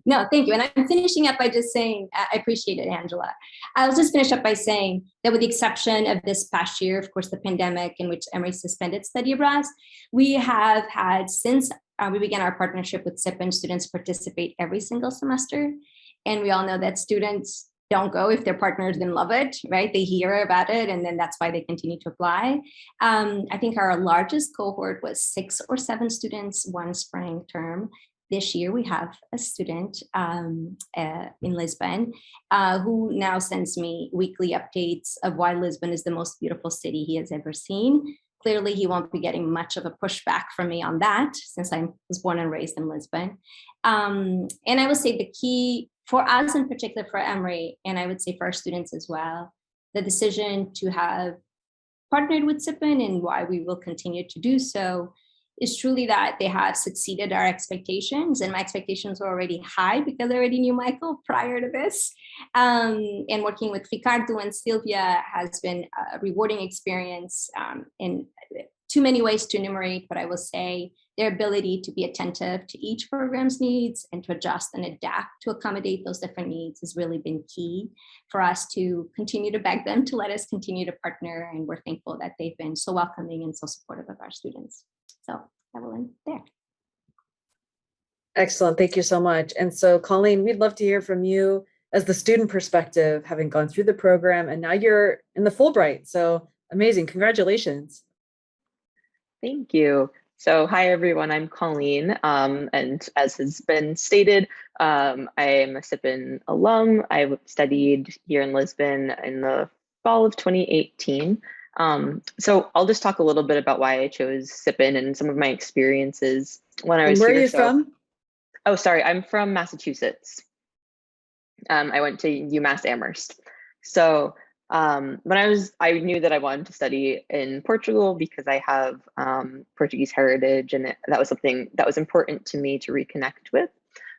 No, thank you. And I'm finishing up by just saying, I appreciate it, Angela. I'll just finish up by saying that with the exception of this past year, of course, the pandemic in which Emory suspended study abroad, we have had, since we began our partnership with SiPN, students participate every single semester. And we all know that students don't go if their partners didn't love it, right? They hear about it, and then that's why they continue to apply. I think our largest cohort was 6 or 7 students one spring term. This year, we have a student in Lisbon who now sends me weekly updates of why Lisbon is the most beautiful city he has ever seen. Clearly, he won't be getting much of a pushback from me on that, since I was born and raised in Lisbon. And I would say the key for us in particular, for Emory, and I would say for our students as well, the decision to have partnered with SiPN and why we will continue to do so is truly that they have succeeded our expectations, and my expectations were already high because I already knew Michael prior to this. And working with Ricardo and Sylvia has been a rewarding experience in too many ways to enumerate, but I will say their ability to be attentive to each program's needs and to adjust and adapt to accommodate those different needs has really been key for us to continue to beg them to let us continue to partner. And we're thankful that they've been so welcoming and so supportive of our students. So I will end there. Excellent. Thank you so much. And so, Colleen, we'd love to hear from you as the student perspective, having gone through the program, and now you're in the Fulbright. So amazing. Congratulations. Thank you. So hi, everyone. I'm Colleen. And as has been stated, I am a SiPN alum. I studied here in Lisbon in the fall of 2018. So I'll just talk a little bit about why I chose SiPN and some of my experiences when I was here. Where are you from? Oh, sorry, I'm from Massachusetts. I went to UMass Amherst. So when I knew that I wanted to study in Portugal because I have Portuguese heritage, and that was something that was important to me to reconnect with.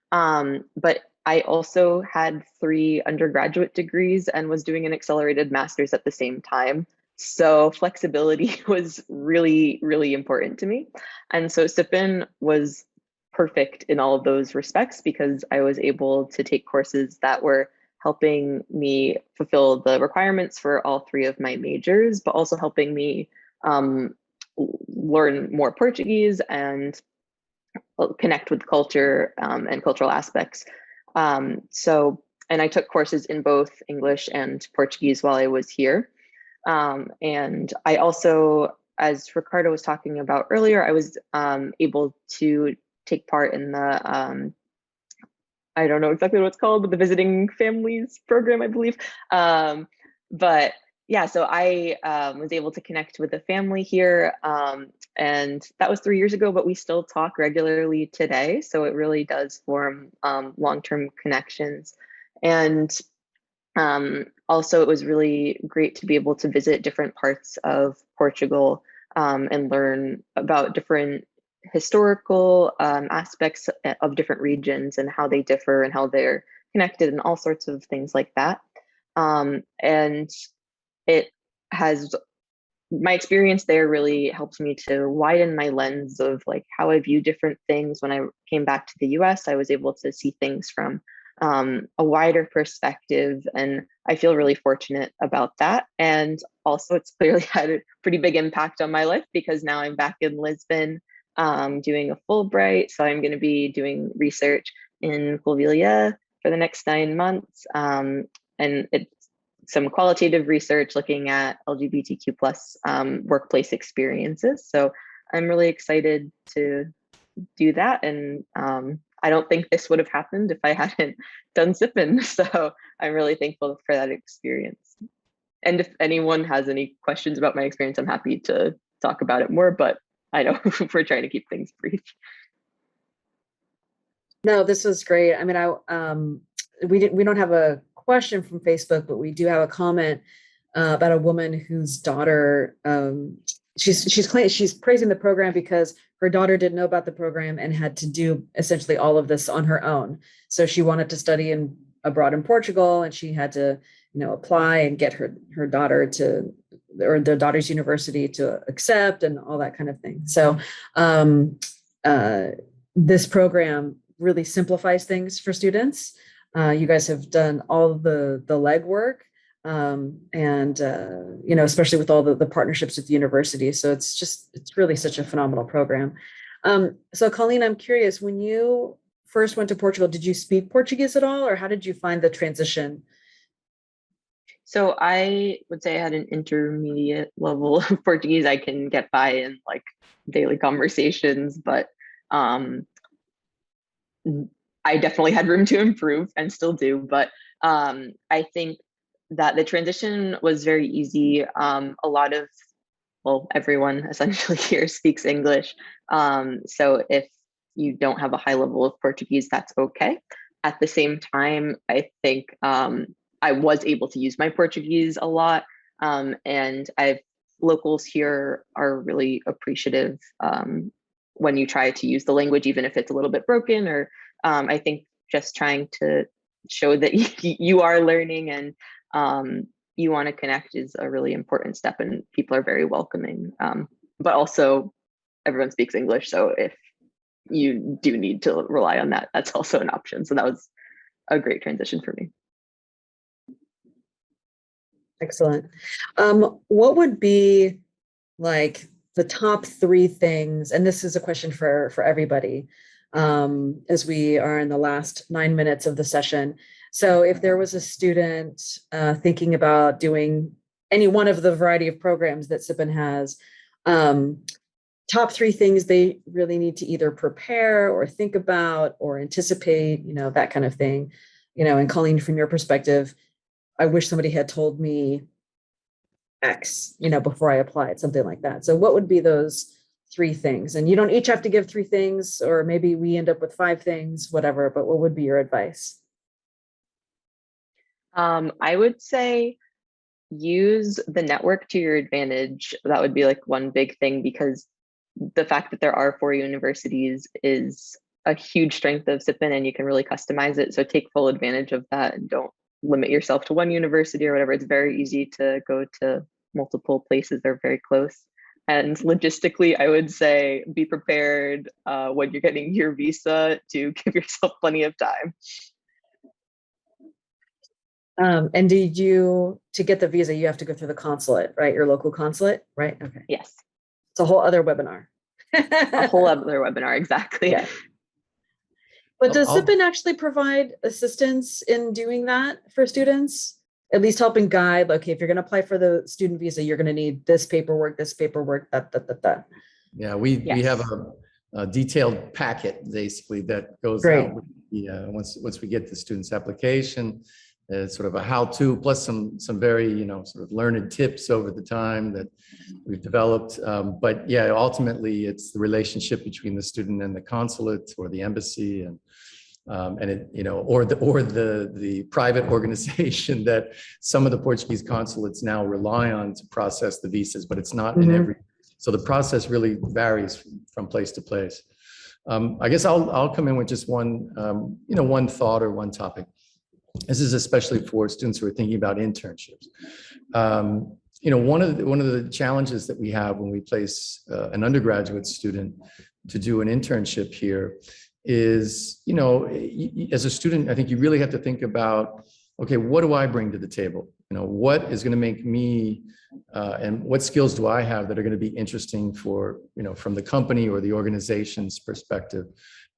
But I also had 3 undergraduate degrees and was doing an accelerated master's at the same time. So flexibility was really, really important to me. And so SiPN was perfect in all of those respects because I was able to take courses that were helping me fulfill the requirements for all 3 of my majors, but also helping me learn more Portuguese and connect with culture and cultural aspects. And I took courses in both English and Portuguese while I was here. And I also, as Ricardo was talking about earlier, I was able to take part in the, I don't know exactly what it's called, but the Visiting Families program, I believe. But yeah, so I was able to connect with a family here, and that was 3 years ago, but we still talk regularly today. So it really does form long-term connections. And also, it was really great to be able to visit different parts of Portugal and learn about different historical aspects of different regions and how they differ and how they're connected and all sorts of things like that. And it has, my experience there really helps me to widen my lens of like how I view different things. When I came back to the US, I was able to see things from a wider perspective, and I feel really fortunate about that. And also it's clearly had a pretty big impact on my life because now I'm back in Lisbon doing a Fulbright. So I'm going to be doing research in Colvilla for the next 9 months. And it's some qualitative research looking at LGBTQ plus workplace experiences. So I'm really excited to do that. And I don't think this would have happened if I hadn't done SiPN. So I'm really thankful for that experience. And if anyone has any questions about my experience, I'm happy to talk about it more, but I know we're trying to keep things brief. No, this was great. I mean, we don't have a question from Facebook, but we do have a comment about a woman whose daughter, she's praising the program because her daughter didn't know about the program and had to do essentially all of this on her own. So she wanted to study abroad in Portugal, and she had to, apply and get her daughter to, or their daughter's university to accept and all that kind of thing. So this program really simplifies things for students. You guys have done all the legwork. Especially with all the partnerships with the university. So it's really such a phenomenal program. So Colleen, I'm curious, when you first went to Portugal, did you speak Portuguese at all, or how did you find the transition? So I would say I had an intermediate level of Portuguese. I can get by in like daily conversations, but I definitely had room to improve and still do. But I think that the transition was very easy. Everyone essentially here speaks English. So if you don't have a high level of Portuguese, that's okay. At the same time, I think I was able to use my Portuguese a lot. And locals here are really appreciative when you try to use the language, even if it's a little bit broken, or I think just trying to show that you are learning and you want to connect is a really important step, and people are very welcoming. But also everyone speaks English. So if you do need to rely on that, that's also an option. So that was a great transition for me. Excellent. What would be like the top 3 things, and this is a question for everybody, as we are in the last 9 minutes of the session. So if there was a student thinking about doing any one of the variety of programs that SiPN has, top 3 things they really need to either prepare or think about or anticipate, that kind of thing. And Colleen, from your perspective, I wish somebody had told me X, before I applied, something like that. So what would be those 3 things? And you don't each have to give 3 things, or maybe we end up with 5 things, whatever, but what would be your advice? I would say use the network to your advantage. That would be like one big thing, because the fact that there are 4 universities is a huge strength of SiPN, and you can really customize it. So take full advantage of that and don't limit yourself to one university or whatever. It's very easy to go to multiple places. They're very close. And logistically, I would say be prepared when you're getting your visa to give yourself plenty of time. And to get the visa, you have to go through the consulate, right? Your local consulate, right? Okay. Yes. It's a whole other webinar. A whole other webinar, exactly. Yeah. But does SiPN actually provide assistance in doing that for students? At least helping guide, okay, if you're going to apply for the student visa, you're going to need this paperwork, that. Yeah, we have a detailed packet basically that goes out with once we get the student's application. It's sort of a how-to plus some very sort of learned tips over the time that we've developed. But yeah, ultimately it's the relationship between the student and the consulate or the embassy, and it or the private organization that some of the Portuguese consulates now rely on to process the visas, but it's not in every. So the process really varies from place to place. I guess I'll come in with just one one thought or one topic. This is especially for students who are thinking about internships. One of the challenges that we have when we place an undergraduate student to do an internship here is, as a student, I think you really have to think about, okay, what do I bring to the table? What is going to make me, and what skills do I have that are going to be interesting for, from the company or the organization's perspective,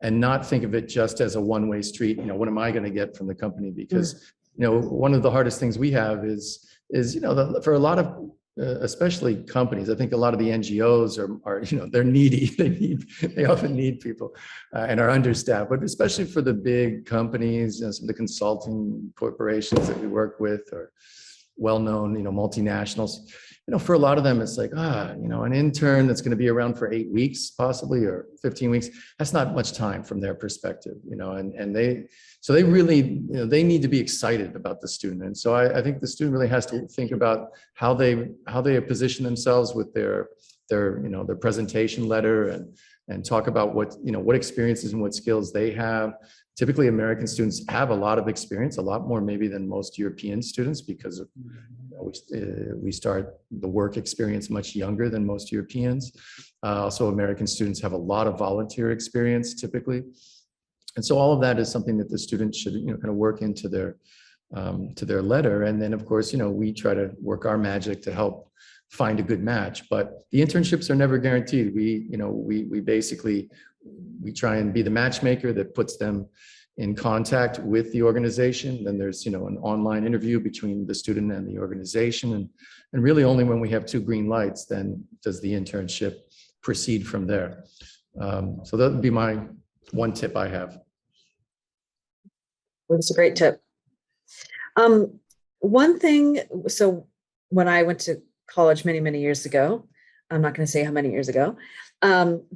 and not think of it just as a one-way street. What am I going to get from the company? Because, one of the hardest things we have is for a lot of, especially companies, I think a lot of the NGOs are they're needy. They often need people and are understaffed, but especially for the big companies, some of the consulting corporations that we work with are well-known, multinationals. For a lot of them, it's like, an intern that's going to be around for 8 weeks, possibly, or 15 weeks. That's not much time from their perspective, and they really, they need to be excited about the student. And so I think the student really has to think about how they position themselves with their their, their presentation letter and talk about what experiences and what skills they have. Typically, American students have a lot of experience, a lot more maybe than most European students, because of, we start the work experience much younger than most Europeans. Also, American students have a lot of volunteer experience typically. And so all of that is something that the students should, kind of work into their letter. And then, of course, we try to work our magic to help find a good match. But the internships are never guaranteed. We basically try and be the matchmaker that puts them in contact with the organization. Then there's, an online interview between the student and the organization. And really only when we have 2 green lights, then does the internship proceed from there. So that would be my one tip I have. That's a great tip. One thing, so when I went to college many, many years ago, I'm not going to say how many years ago,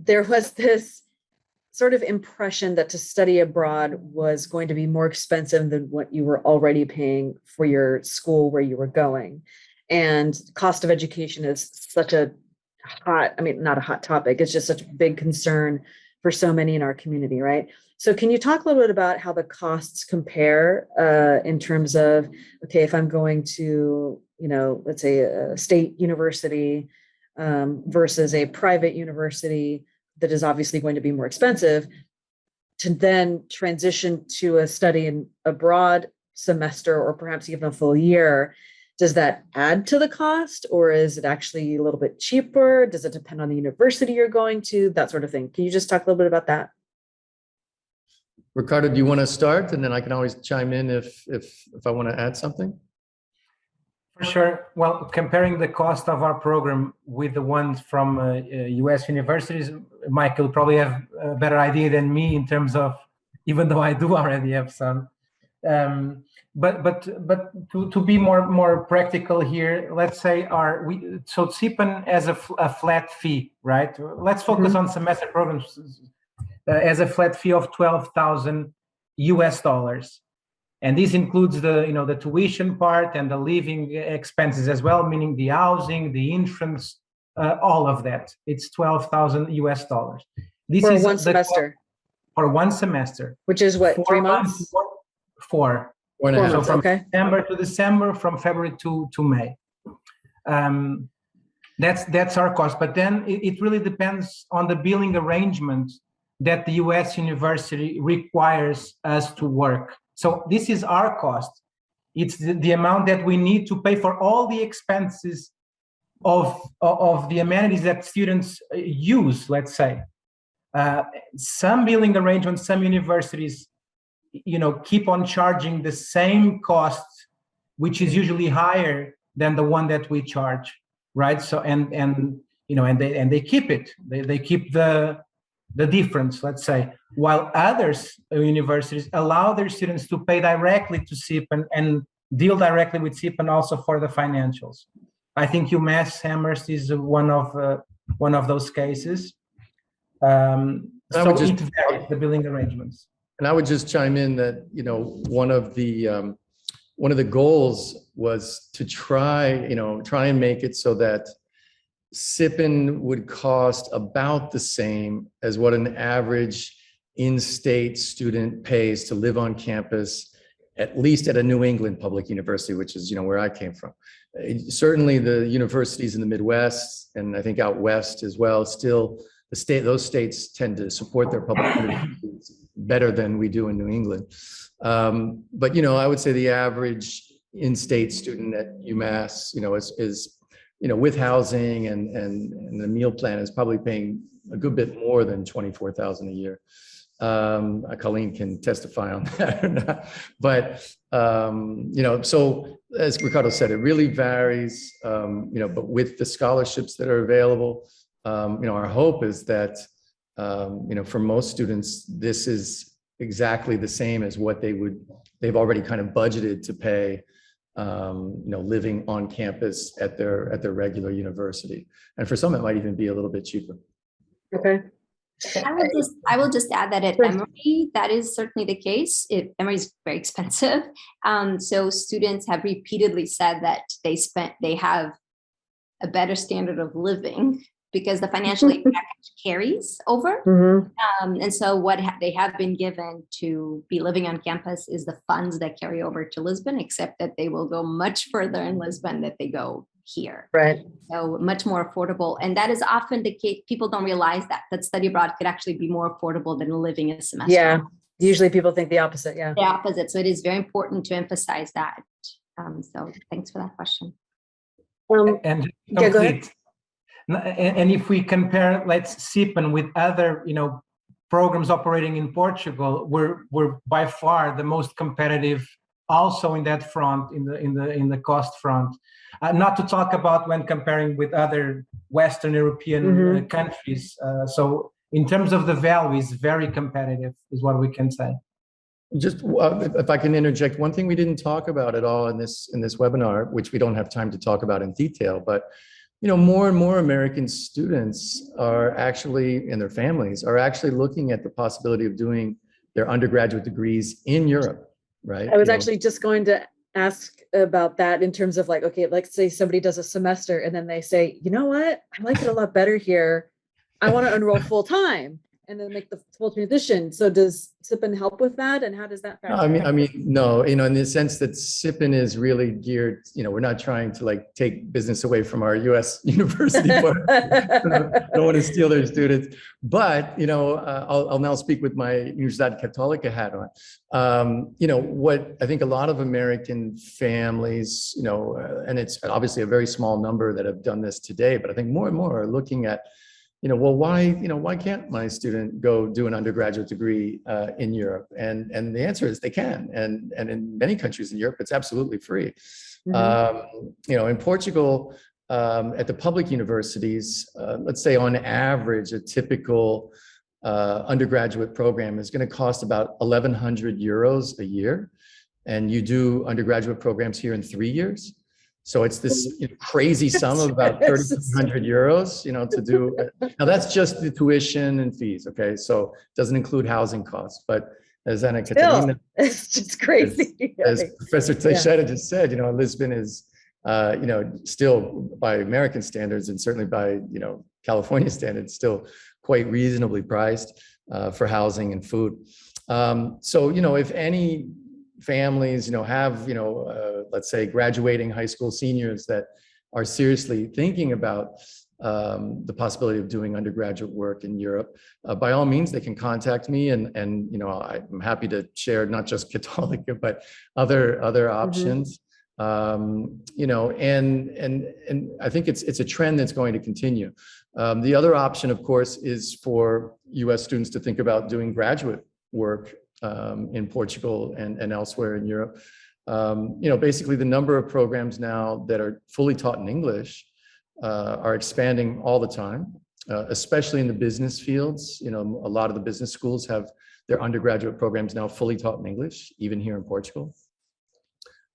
there was this sort of impression that to study abroad was going to be more expensive than what you were already paying for your school where you were going. And cost of education is such a not a hot topic, it's just such a big concern for so many in our community, right? So can you talk a little bit about how the costs compare in terms of, okay, if I'm going to, let's say a state university versus a private university that is obviously going to be more expensive, to then transition to a study in abroad semester or perhaps even a full year, does that add to the cost, or is it actually a little bit cheaper? Does it depend on the university you're going to, that sort of thing? Can you just talk a little bit about that? Ricardo, do you want to start? And then I can always chime in if I want to add something. For sure. Well, comparing the cost of our program with the ones from US universities, Michael probably have a better idea than me in terms of, even though I do already have some. But to be more practical here, let's say so SiPN has a flat fee, right? Let's focus on semester programs as a flat fee of $12,000 US. And this includes the tuition part and the living expenses as well, meaning the housing, the insurance, all of that. It's $12,000 US. This for is one semester. For one semester. Which is what, 3 months? 4. 4 months, so from okay. September to December, from February to May. That's our cost. But then it really depends on the billing arrangement that the US university requires us to work. So this is our cost. It's the amount that we need to pay for all the expenses of the amenities that students use, let's say. Some billing arrangements, some universities, keep on charging the same cost, which is usually higher than the one that we charge, right? So and they keep it. They keep the difference, let's say, while others universities allow their students to pay directly to SiPN and deal directly with SiPN also for the financials. I think UMass Amherst is one of those cases. So it varies, the billing arrangements. And I would just chime in that, one of the goals was to try and make it so that SiPN would cost about the same as what an average in-state student pays to live on campus, at least at a New England public university, which is, where I came from. Certainly the universities in the Midwest, and I think out West as well, still those states tend to support their public universities better than we do in New England. But, I would say the average in-state student at UMass, is with housing and the meal plan is probably paying a good bit more than $24,000 a year. Colleen can testify on that or not. But, so as Ricardo said, it really varies, but with the scholarships that are available, our hope is that, for most students, this is exactly the same as what they've already kind of budgeted to pay, living on campus at their regular university. And for some, it might even be a little bit cheaper. Okay. I will just add that at Emory, that is certainly the case. Emory is very expensive. So students have repeatedly said that they have a better standard of living because the financial aid package carries over. And so what they have been given to be living on campus is the funds that carry over to Lisbon, except that they will go much further in Lisbon than they go here. Right. So much more affordable. And that is often the case. People don't realize that study abroad could actually be more affordable than living a semester. Yeah. Usually people think the opposite. Yeah. The opposite. So it is very important to emphasize that. So thanks for that question. And yeah, go ahead. And if we compare, let's SiPN with other, programs operating in Portugal, we're by far the most competitive, also in that front, in the cost front. Not to talk about when comparing with other Western European countries. So in terms of the value, is very competitive, is what we can say. Just if I can interject, one thing we didn't talk about at all in this webinar, which we don't have time to talk about in detail, but more and more American students are actually, and their families are actually looking at the possibility of doing their undergraduate degrees in Europe, right? I was actually just going to ask about that in terms of like, okay, let's say somebody does a semester and then they say, you know what, I like it a lot better here. I want to enroll full time and then make the full transition. So does SiPN help with that? And how does that factor? I mean, no, in the sense that SiPN is really geared, we're not trying to like take business away from our US university partners. Don't want to steal their students, but, I'll now speak with my Universidade Católica hat on. What I think a lot of American families, and it's obviously a very small number that have done this today, but I think more and more are looking at, well, why can't my student go do an undergraduate degree in Europe? And the answer is they can. And in many countries in Europe, it's absolutely free. In Portugal, at the public universities, let's say on average, a typical undergraduate program is going to cost about 1,100 euros a year. And you do undergraduate programs here in 3 years. So it's this crazy sum of about 3,200 euros, to do. Now that's just the tuition and fees, okay? So it doesn't include housing costs. But as Ana Catarina, it's just crazy. As Professor Teixeira just said, Lisbon is, still by American standards and certainly by, California standards, still quite reasonably priced for housing and food. So, if any families, have, let's say graduating high school seniors that are seriously thinking about the possibility of doing undergraduate work in Europe, by all means, they can contact me and I'm happy to share not just Católica, but other options. And I think it's a trend that's going to continue. The other option, of course, is for US students to think about doing graduate work in Portugal and elsewhere in Europe. Basically the number of programs now that are fully taught in English are expanding all the time, especially in the business fields. A lot of the business schools have their undergraduate programs now fully taught in English, even here in Portugal.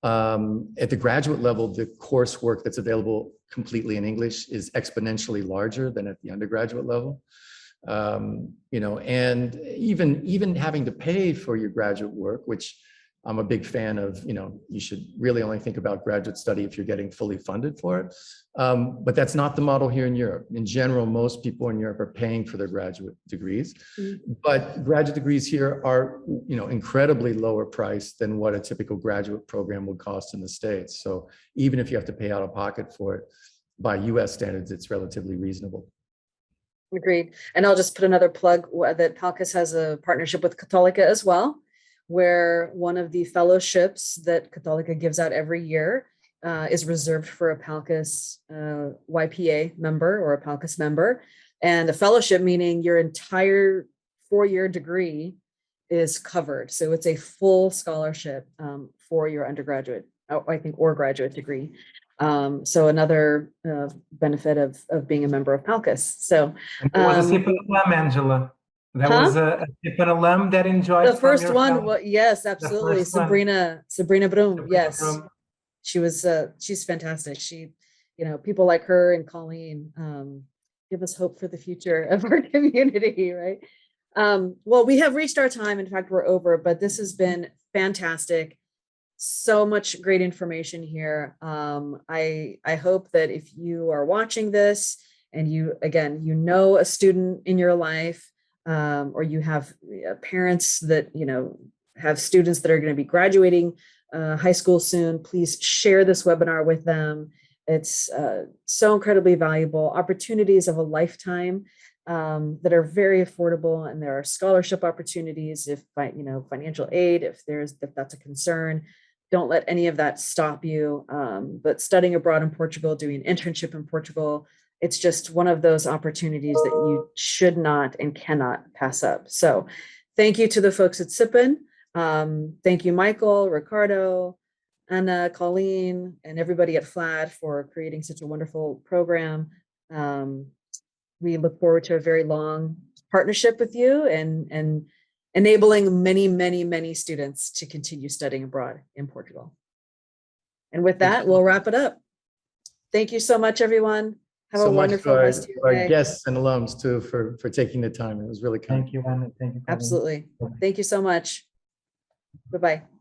At the graduate level, the coursework that's available completely in English is exponentially larger than at the undergraduate level. And even having to pay for your graduate work, which I'm a big fan of, you should really only think about graduate study if you're getting fully funded for it. But that's not the model here in Europe. In general, most people in Europe are paying for their graduate degrees, but graduate degrees here are, incredibly lower priced than what a typical graduate program would cost in the States. So even if you have to pay out of pocket for it, by US standards, it's relatively reasonable. Agreed. And I'll just put another plug that PALCUS has a partnership with Católica as well, where one of the fellowships that Católica gives out every year is reserved for a PALCUS YPA member or a PALCUS member. And a fellowship meaning your entire 4-year degree is covered. So it's a full scholarship for your undergraduate, I think, or graduate degree. So another benefit of being a member of PALCUS. So it was a SiPN alum, Angela. That was a SiPN alum that enjoyed the first one. Well, yes, absolutely. Sabrina Baum. Yes, Baum. She was. She's fantastic. She, people like her and Colleen give us hope for the future of our community, right? Well, we have reached our time. In fact, we're over. But this has been fantastic. So much great information here. I hope that if you are watching this and you, again, you know a student in your life, or you have parents that, have students that are going to be graduating high school soon, please share this webinar with them. It's so incredibly valuable. Opportunities of a lifetime that are very affordable, and there are scholarship opportunities if financial aid, if that's a concern. Don't let any of that stop you. But studying abroad in Portugal, doing an internship in Portugal, it's just one of those opportunities that you should not and cannot pass up. So thank you to the folks at SiPN. Thank you, Michael, Ricardo, Anna, Colleen, and everybody at FLAD for creating such a wonderful program. We look forward to a very long partnership with you and enabling many, many, many students to continue studying abroad in Portugal. And with that, we'll wrap it up. Thank you so much, everyone. Have a wonderful rest of your day. Our guests and alums too for taking the time. It was really kind. Thank you, Anna. Thank you. Absolutely. Thank you so much. Bye-bye.